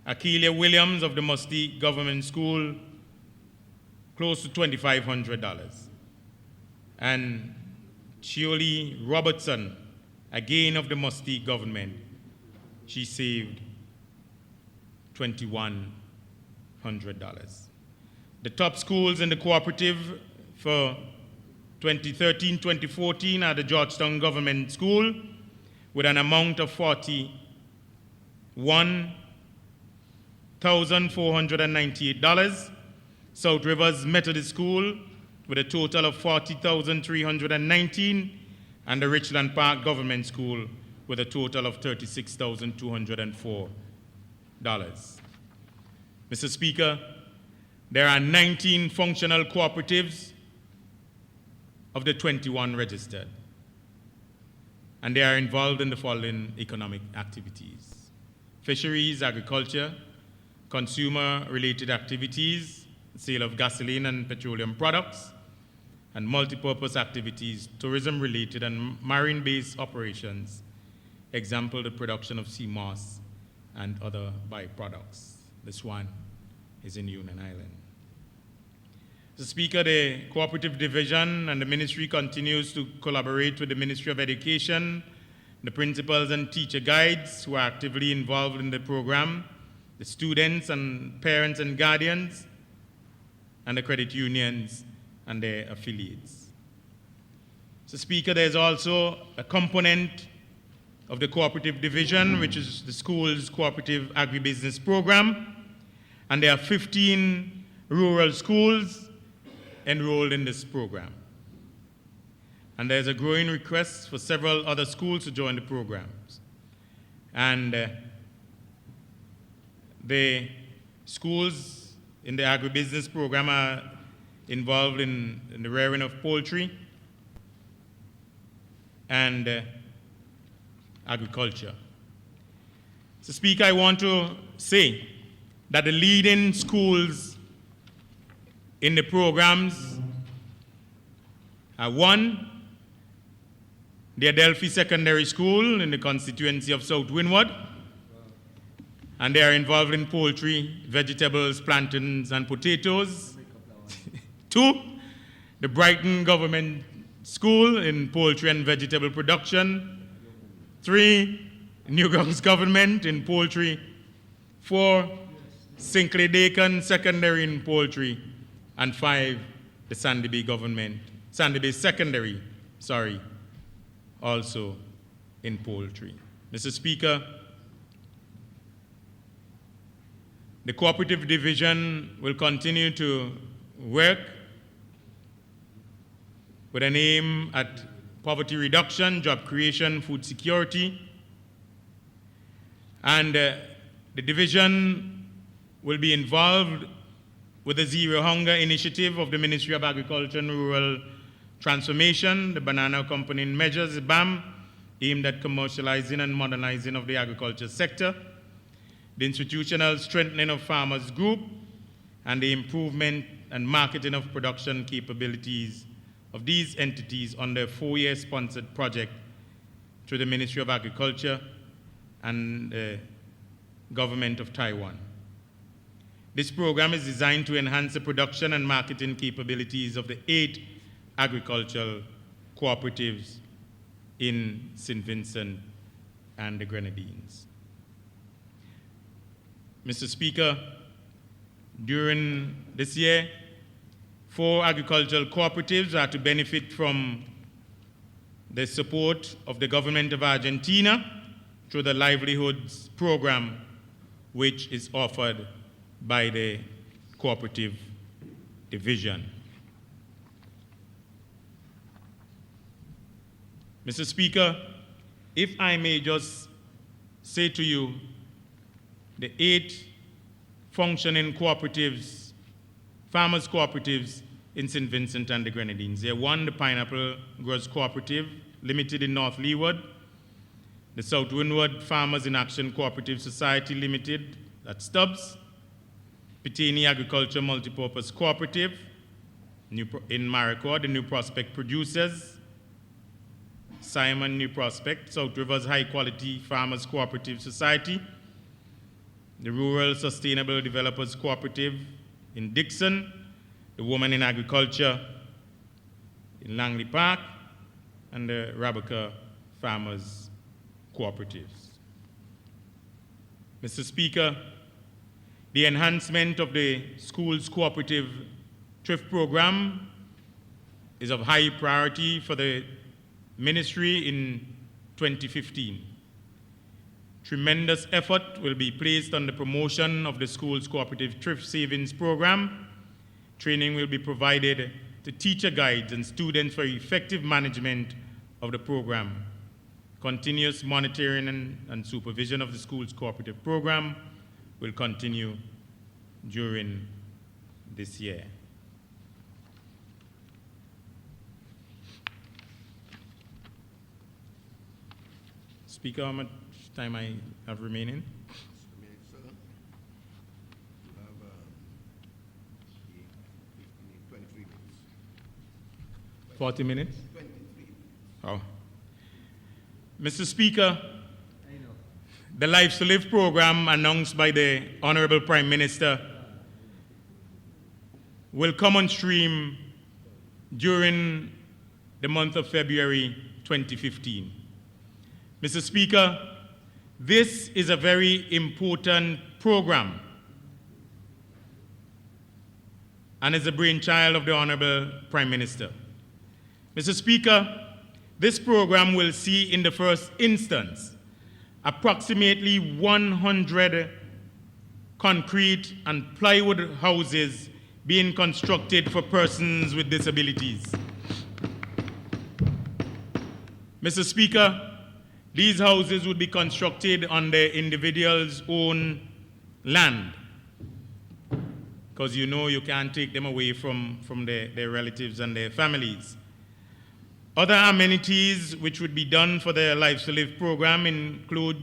A: Akeelia Williams of the Musty Government School, close to $2,500. And Chioli Robertson, again of the Musty Government, she saved $2,100. The top schools in the cooperative for 2013-2014 are the Georgetown Government School with an amount of $41,498. South Rivers Methodist School with a total of $40,319, and the Richland Park Government School with a total of $36,204. Mr. Speaker, there are 19 functional cooperatives of the 21 registered, and they are involved in the following economic activities: fisheries, agriculture, consumer-related activities, sale of gasoline and petroleum products, and multipurpose activities, tourism-related and marine-based operations, example, the production of sea moss and other byproducts. This one is in Union Island. Mr. Speaker, the Cooperative Division and the Ministry continues to collaborate with the Ministry of Education, the principals and teacher guides who are actively involved in the program, the students and parents and guardians, and the credit unions and their affiliates. Mr. Speaker, there's also a component of the Cooperative Division, which is the school's Cooperative Agribusiness Program, and there are 15 rural schools enrolled in this program. And there's a growing request for several other schools to join the programs. And the schools in the agribusiness program are involved in the rearing of poultry and agriculture. So, Speaker, I want to say that the leading schools in the programs are: one, the Adelphi Secondary School in the constituency of South Windward, and they are involved in poultry, vegetables, plantains, and potatoes. Two, the Brighton Government School in poultry and vegetable production. Three, Newgrounds Government in poultry. Four, Sinclair-Dakin Secondary in poultry. And five, the Sandy Bay Secondary, also in poultry. Mr. Speaker, the Cooperative Division will continue to work with an aim at poverty reduction, job creation, food security, and the division will be involved with the Zero Hunger Initiative of the Ministry of Agriculture and Rural Transformation, the Banana Accompanying Measures, BAM, aimed at commercializing and modernizing of the agriculture sector, the institutional strengthening of farmers' group, and the improvement and marketing of production capabilities of these entities under a 4-year sponsored project through the Ministry of Agriculture and the Government of Taiwan. This program is designed to enhance the production and marketing capabilities of the 8 agricultural cooperatives in St. Vincent and the Grenadines. Mr. Speaker, during this year, 4 agricultural cooperatives are to benefit from the support of the government of Argentina through the Livelihoods Program, which is offered by the Cooperative division. Mr. Speaker, if I may just say to you, the 8 functioning cooperatives, farmers cooperatives in St. Vincent and the Grenadines. They're one, the Pineapple Growers Cooperative, Limited in North Leeward, the South Windward Farmers in Action Cooperative Society Limited, that's Stubbs, Pitini Agriculture Multipurpose Cooperative in Maricourt, the New Prospect Producers, Simon New Prospect, South Rivers High Quality Farmers Cooperative Society, the Rural Sustainable Developers Cooperative in Dixon, the Women in Agriculture in Langley Park, and the Rabica Farmers Cooperatives. Mr. Speaker, the enhancement of the school's cooperative thrift program is of high priority for the ministry in 2015. Tremendous effort will be placed on the promotion of the school's cooperative thrift savings program. Training will be provided to teacher guides and students for effective management of the program. Continuous monitoring and supervision of the school's cooperative program will continue during this year. Speaker, how much time I have remaining? 40 minutes? 23. Oh. Mr. Speaker, the Lives to Live program announced by the Honorable Prime Minister will come on stream during the month of February 2015. Mr. Speaker, this is a very important program and is a brainchild of the Honorable Prime Minister. Mr. Speaker, this program will see in the first instance approximately 100 concrete and plywood houses being constructed for persons with disabilities. Mr. Speaker, these houses would be constructed on the individual's own land, because you know you can't take them away from their relatives and their families. Other amenities which would be done for the Lives to Live program include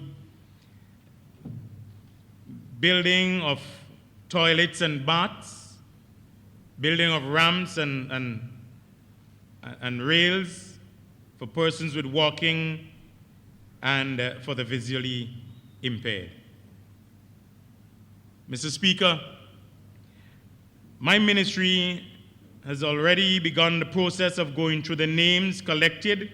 A: building of toilets and baths, building of ramps and rails for persons with walking and for the visually impaired. Mr. Speaker, my ministry has already begun the process of going through the names collected,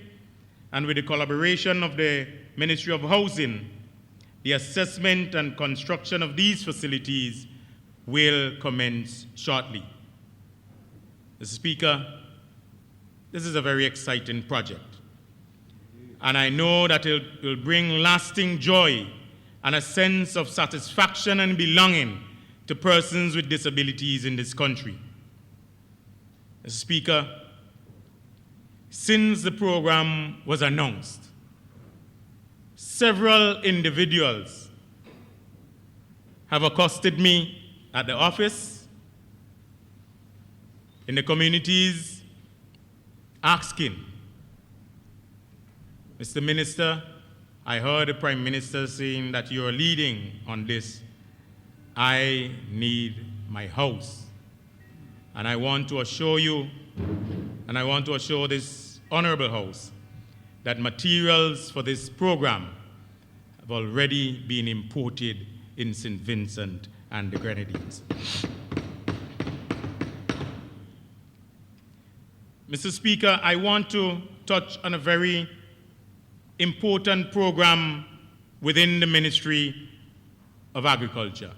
A: and with the collaboration of the Ministry of Housing, the assessment and construction of these facilities will commence shortly. Mr. Speaker, this is a very exciting project, and I know that it will bring lasting joy and a sense of satisfaction and belonging to persons with disabilities in this country. Mr. Speaker, since the program was announced, several individuals have accosted me at the office, in the communities, asking, Mr. Minister, I heard the Prime Minister saying that you're leading on this. I need my house. And I want to assure you, and I want to assure this honorable House, that materials for this program have already been imported in St. Vincent and the Grenadines. Mr. Speaker, I want to touch on a very important program within the Ministry of Agriculture.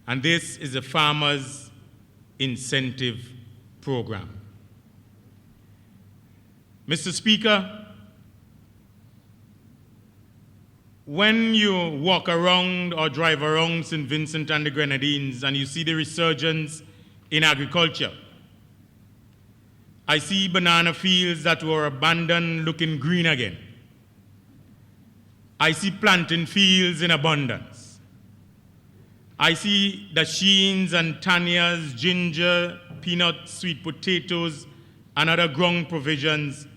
A: And this is the Farmers Incentive Program. Mr. Speaker, when you walk around or drive around St. Vincent and the Grenadines and you see the resurgence in agriculture. I see banana fields that were abandoned looking green again. I see plantain fields in abundance. I see dashins and tanias, ginger, peanuts, sweet potatoes, and other ground provisions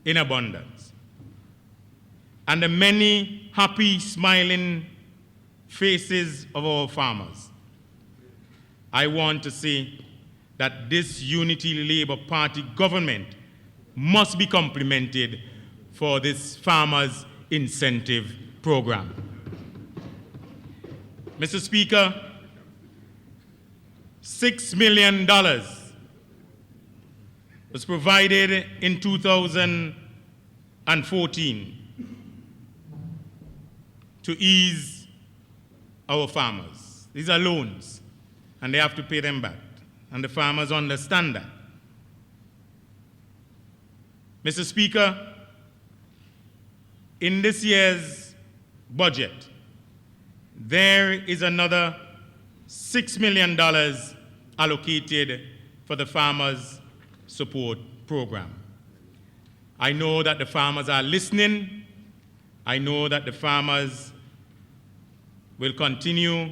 A: in abundance. And the many happy, smiling faces of our farmers. I want to say that this Unity Labour Party government must be complimented for this farmers' incentive program. Mr. Speaker, $6 million was provided in 2014 to ease our farmers. These are loans, and they have to pay them back, and the farmers understand that. Mr. Speaker, in this year's budget, there is another $6 million allocated for the Farmers Support Program. I know that the farmers are listening. I know that the farmers will continue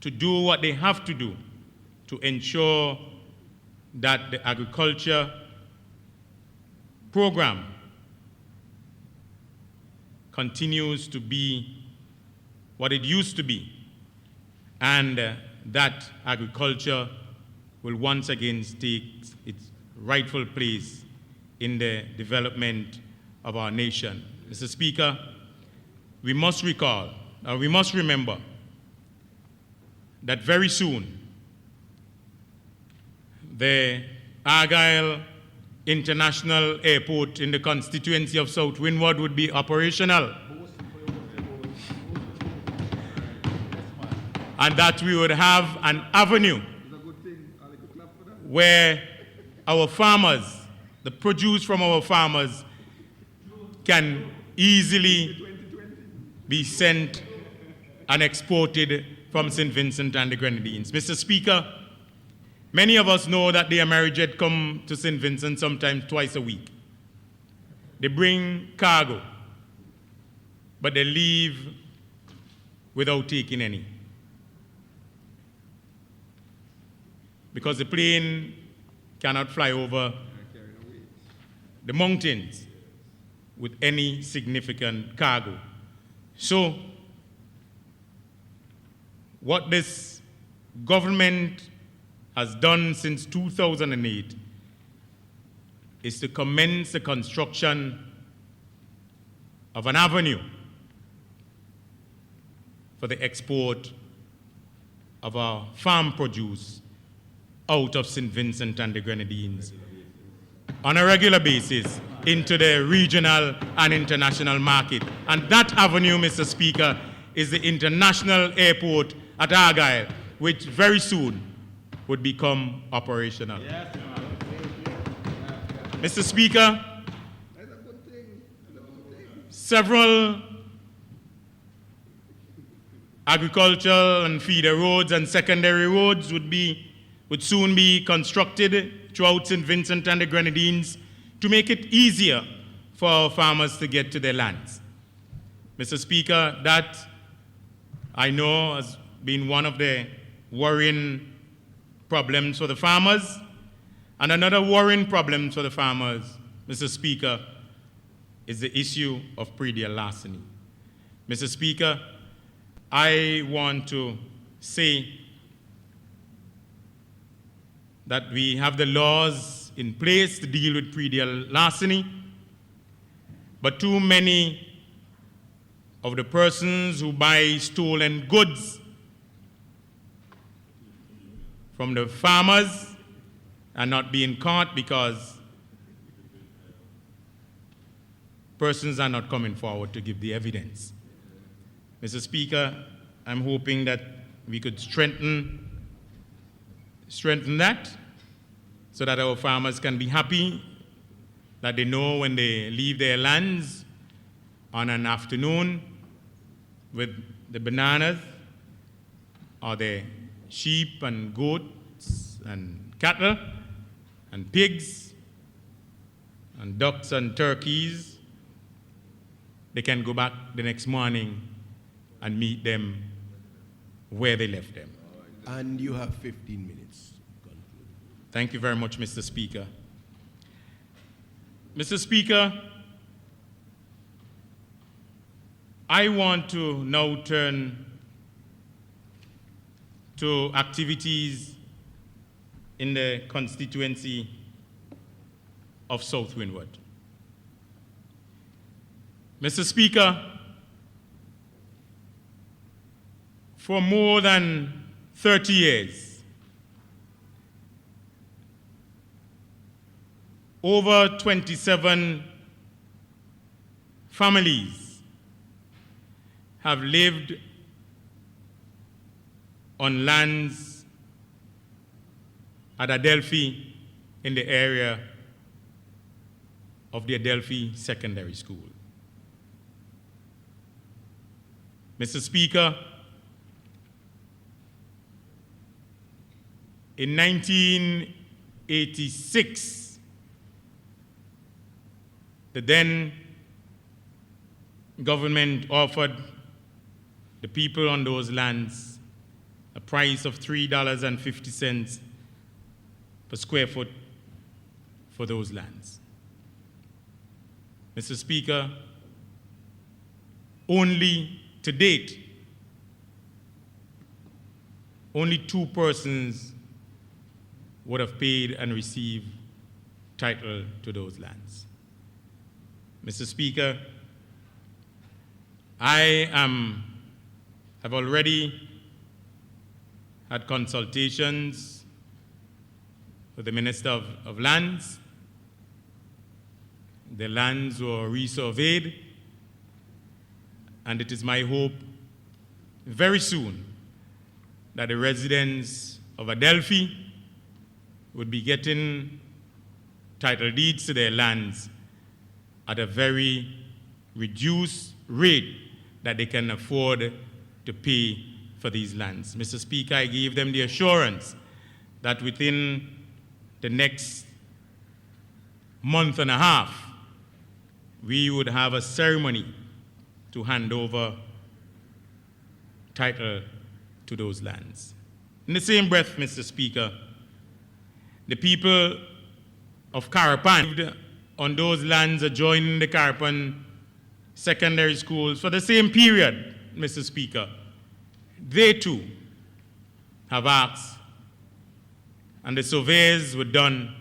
A: to do what they have to do to ensure that the agriculture program continues to be what it used to be, and that agriculture will once again take its rightful place in the development of our nation. Mr. Speaker, we must remember that very soon the Argyle International Airport in the constituency of South Windward would be operational, and that we would have an avenue where our farmers, the produce from our farmers, can easily be sent and exported from St. Vincent and the Grenadines. Mr. Speaker, many of us know that the Amerijet come to St. Vincent sometimes twice a week. They bring cargo, but they leave without taking any, because the plane cannot fly over the mountains with any significant cargo. So, what this government has done since 2008 is to commence the construction of an avenue for the export of our farm produce out of St. Vincent and the Grenadines on a regular basis into the regional and international market. And that avenue, Mr. Speaker, is the international airport at Argyle, which very soon would become operational. Yes, Mr. Speaker, several agricultural and feeder roads and secondary roads would soon be constructed throughout St. Vincent and the Grenadines to make it easier for our farmers to get to their lands. Mr. Speaker, that I know has been one of the worrying problems for the farmers. And another worrying problem for the farmers, Mr. Speaker, is the issue of predial larceny. Mr. Speaker, I want to say that we have the laws in place to deal with predial larceny, but too many of the persons who buy stolen goods from the farmers are not being caught because persons are not coming forward to give the evidence. Mr. Speaker, I'm hoping that we could strengthen that so that our farmers can be happy, that they know when they leave their lands on an afternoon with the bananas or the sheep and goats and cattle and pigs and ducks and turkeys, they can go back the next morning and meet them where they left them.
B: And you have 15 minutes.
A: Thank you very much, Mr. Speaker. Mr. Speaker, I want to now turn to activities in the constituency of South Windward. Mr. Speaker, for more than 30 years, over 27 families have lived on lands at Adelphi in the area of the Adelphi Secondary School. Mr. Speaker, in 1986, the then government offered the people on those lands a price of $3.50 per square foot for those lands. Mr. Speaker, only to date, only 2 persons would have paid and received title to those lands. Mr. Speaker, I have already had consultations with the Minister of Lands. The lands were resurveyed, and it is my hope very soon that the residents of Adelphi would be getting title deeds to their lands at a very reduced rate that they can afford to pay for these lands. Mr. Speaker, I gave them the assurance that within the next month and a half, we would have a ceremony to hand over title to those lands. In the same breath, Mr. Speaker, the people of Carapan lived on those lands adjoining the Carapan secondary schools for the same period, Mr. Speaker. They too have asked, and the surveys were done,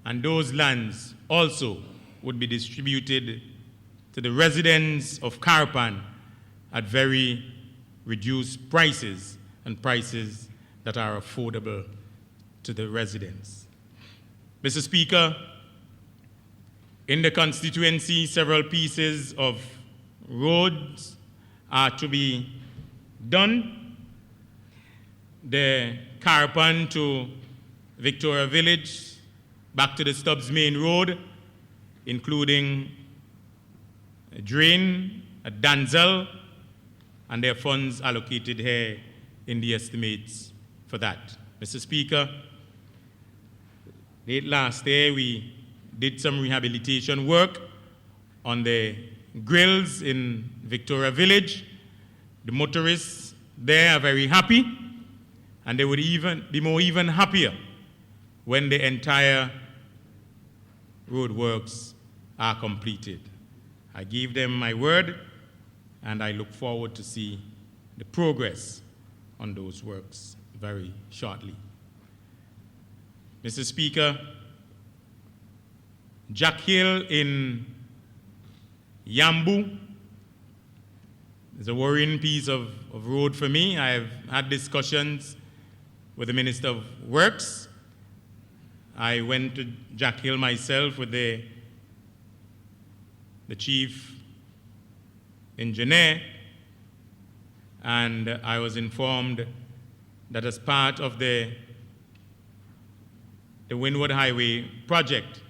A: and those lands also would be distributed to the residents of Carapan at very reduced prices, and prices that are affordable to the residents. Mr. Speaker, in the constituency, several pieces of roads are to be done. The Carapan to Victoria Village, back to the Stubbs Main Road, including a drain at Danzel, and there are funds allocated here in the estimates for that. Mr. Speaker, late last year we did some rehabilitation work on the grills in Victoria Village. The motorists there are very happy, and they would even be even happier when the entire roadworks are completed. I gave them my word, and I look forward to see the progress on those works very shortly. Mr. Speaker, Jack Hill in Yambu is a worrying piece of road for me. I have had discussions with the Minister of Works. I went to Jack Hill myself with the chief engineer, and I was informed that as part of the Windward Highway project,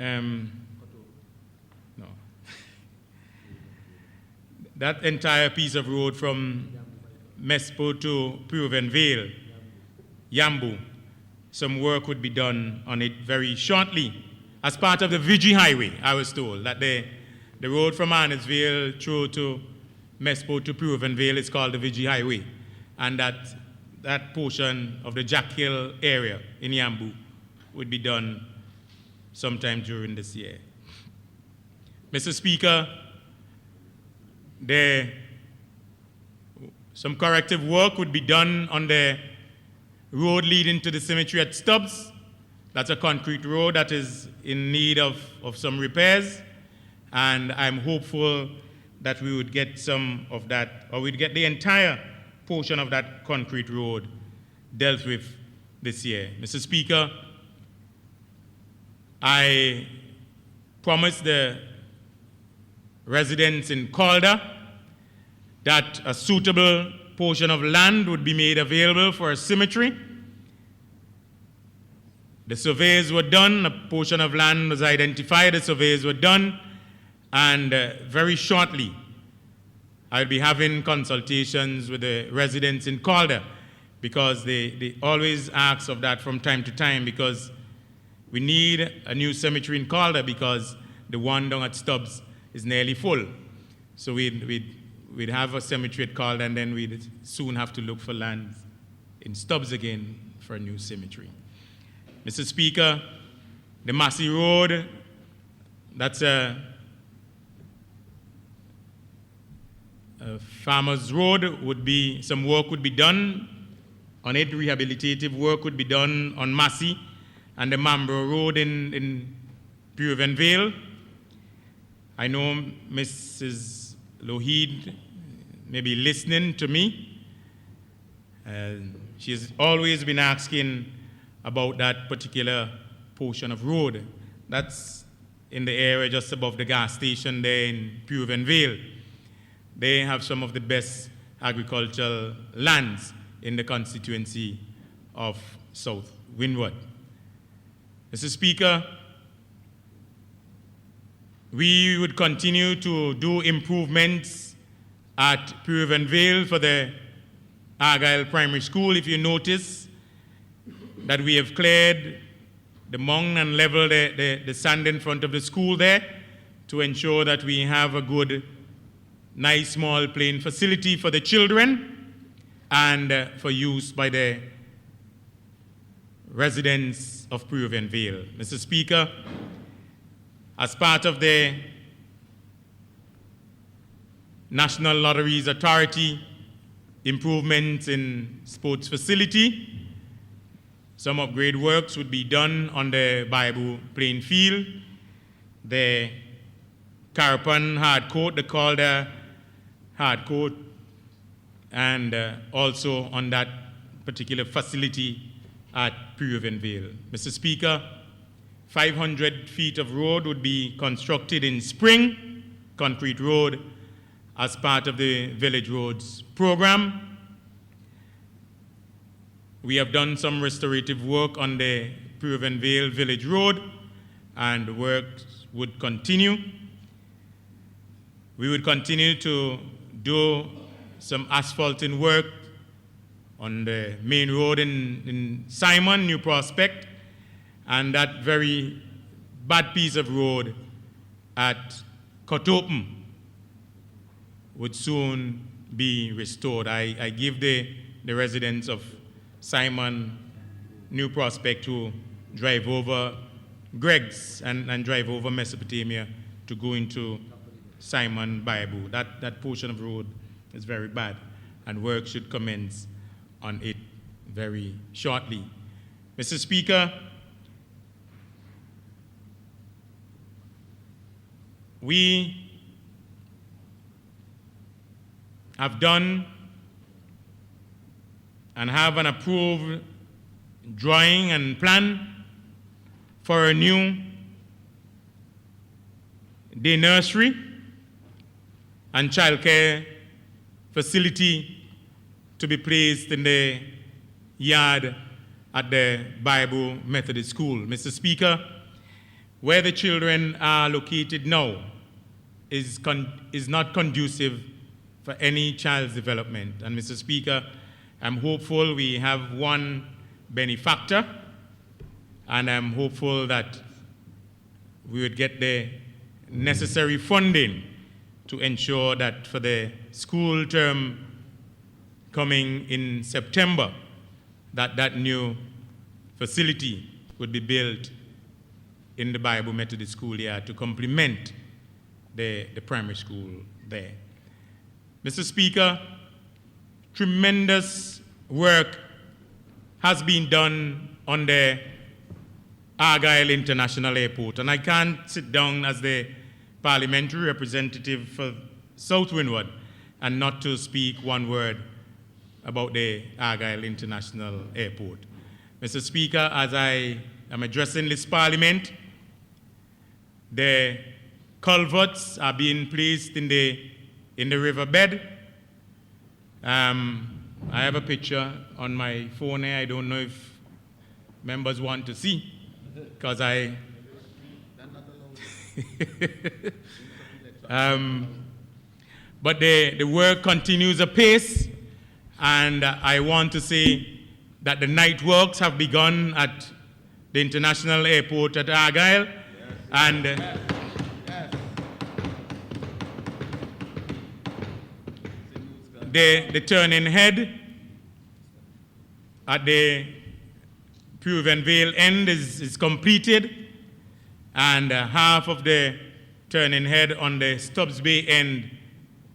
A: No. That entire piece of road from Mespo to Peruvian Vale, Yambu, some work would be done on it very shortly. As part of the Vigi Highway, I was told that the road from Arnesville through to Mespo to Peruvian Vale is called the Vigi Highway. And that portion of the Jack Hill area in Yambu would be done sometime during this year. Mr. Speaker, some corrective work would be done on the road leading to the cemetery at Stubbs. That's a concrete road that is in need of some repairs, and I'm hopeful that we would get some of that, or we'd get the entire portion of that concrete road dealt with this year. Mr. Speaker, I promised the residents in Calder that a suitable portion of land would be made available for a cemetery. The surveys were done, a portion of land was identified, the surveys were done, and very shortly I'll be having consultations with the residents in Calder, because they always ask of that from time to time, because we need a new cemetery in Calder because the one down at Stubbs is nearly full. So we'd have a cemetery at Calder, and then we'd soon have to look for land in Stubbs again for a new cemetery. Mr. Speaker, the Massey Road, that's a farmer's road, some work would be done on it, rehabilitative work would be done on Massey and the Mambro Road in Peruvian Vale. I know Mrs. Lohid may be listening to me. She has always been asking about that particular portion of road. That's in the area just above the gas station there in Peruvian Vale. They have some of the best agricultural lands in the constituency of South Windward. Mr. Speaker, we would continue to do improvements at Peruvian Vale for the Argyle Primary School. If you notice that we have cleared the mound and leveled the sand in front of the school there to ensure that we have a good, nice, small playing facility for the children and for use by the residents of Peruvian Vale. Mr. Speaker, as part of the National Lotteries Authority improvements in sports facility, some upgrade works would be done on the Bible playing field, the Carapan hard court, the Calder hard court, and also on that particular facility at Peruvian Vale. Mr. Speaker, 500 feet of road would be constructed in spring, concrete road, as part of the Village Roads program. We have done some restorative work on the Peruvian Vale Village Road, and work would continue. We would continue to do some asphalting work on the main road in Simon, New Prospect, and that very bad piece of road at Kotopen would soon be restored. I give the residents of Simon, New Prospect, who drive over Greg's and drive over Mesopotamia to go into Simon Bible. That portion of road is very bad, and work should commence on it very shortly. Mr. Speaker, we have done and have an approved drawing and plan for a new day nursery and childcare facility to be placed in the yard at the Bible Methodist School. Mr. Speaker, where the children are located now is not conducive for any child's development. And Mr. Speaker, I'm hopeful we have one benefactor, and I'm hopeful that we would get the necessary funding to ensure that for the school term coming in September, that new facility would be built in the Bible Methodist School here to complement the primary school there. Mr. Speaker, tremendous work has been done on the Argyle International Airport, and I can't sit down as the parliamentary representative for South Windward and not to speak one word about the Argyle International Airport. Mr. Speaker, as I am addressing this parliament, the culverts are being placed in the riverbed. I have a picture on my phone here. I don't know if members want to see, because I... but the work continues apace, and I want to say that the night works have begun at the International Airport at Argyle, and the turning head at the Peruvian Vale end is completed, and half of the turning head on the Stubbs Bay end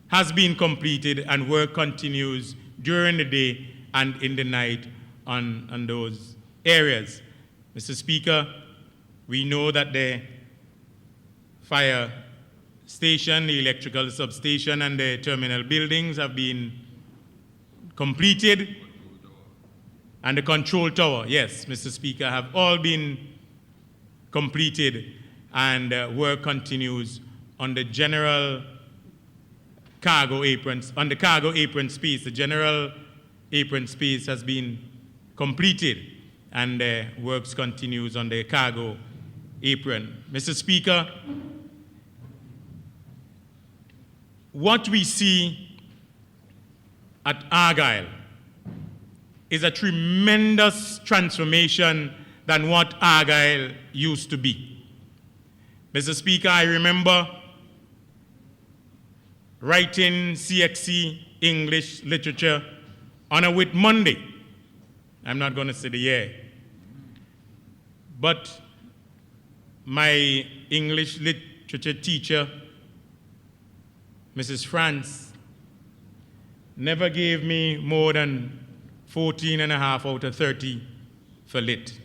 A: has been completed, and work continues during the day and in the night on those areas. Mr. Speaker, we know that the fire station, the electrical substation, and the terminal buildings have been completed, and the control tower, yes, Mr. Speaker, have all been completed, and work continues on the general cargo aprons, on the cargo apron space. The general apron space has been completed, and works continues on the cargo apron. Mr. Speaker, what we see at Argyle is a tremendous transformation than what Argyle used to be. Mr. Speaker, I remember writing CXC English literature on a Whit Monday. I'm not going to say the year. But my English literature teacher, Mrs. France, never gave me more than 14.5 out of 30 for lit.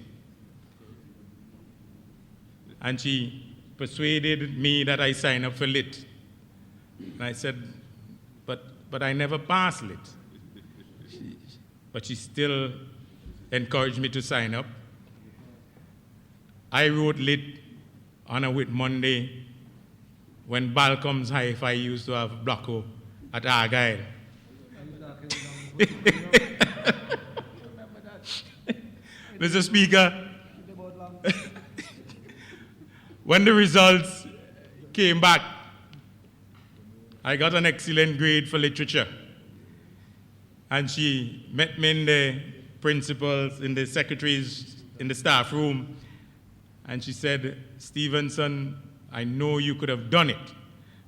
A: And she persuaded me that I sign up for lit. And I said, but I never passed lit. But she still encouraged me to sign up. I wrote lit on a Whit Monday when Balcom's Hi-Fi used to have Blocko at Argyle. Mr. Speaker, when the results came back, I got an excellent grade for literature. And she met me in the principals, in the secretaries, in the staff room, and she said, Stevenson, I know you could have done it.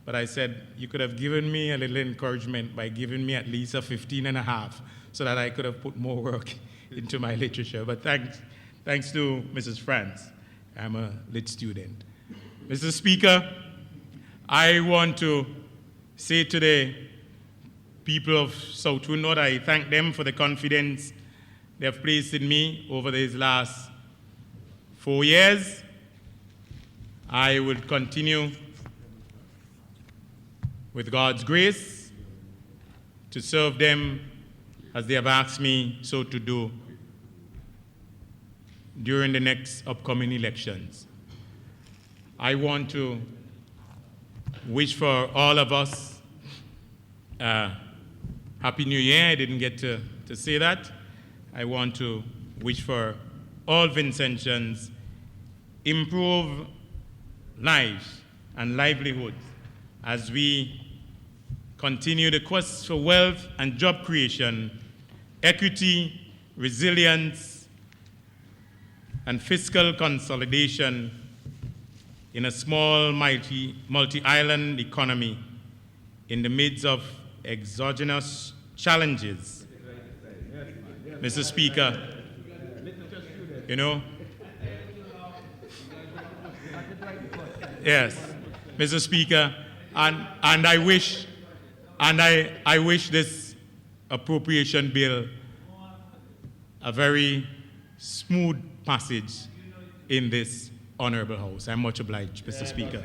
A: But I said, you could have given me a little encouragement by giving me at least a 15.5 so that I could have put more work into my literature. But thanks to Mrs. France, I'm a lit student. Mr. Speaker, I want to say to the people of South Windward, I thank them for the confidence they have placed in me over these last 4 years. I will continue with God's grace to serve them as they have asked me so to do during the next upcoming elections. I want to wish for all of us Happy New Year. I didn't get to say that. I want to wish for all Vincentians improved lives and livelihoods as we continue the quest for wealth and job creation, equity, resilience, and fiscal consolidation in a small, multi-island economy in the midst of exogenous challenges. Mr. Speaker, you know, yes, Mr. Speaker, and I wish this appropriation bill a very smooth passage in this honorable House. I'm much obliged, Mr. Speaker.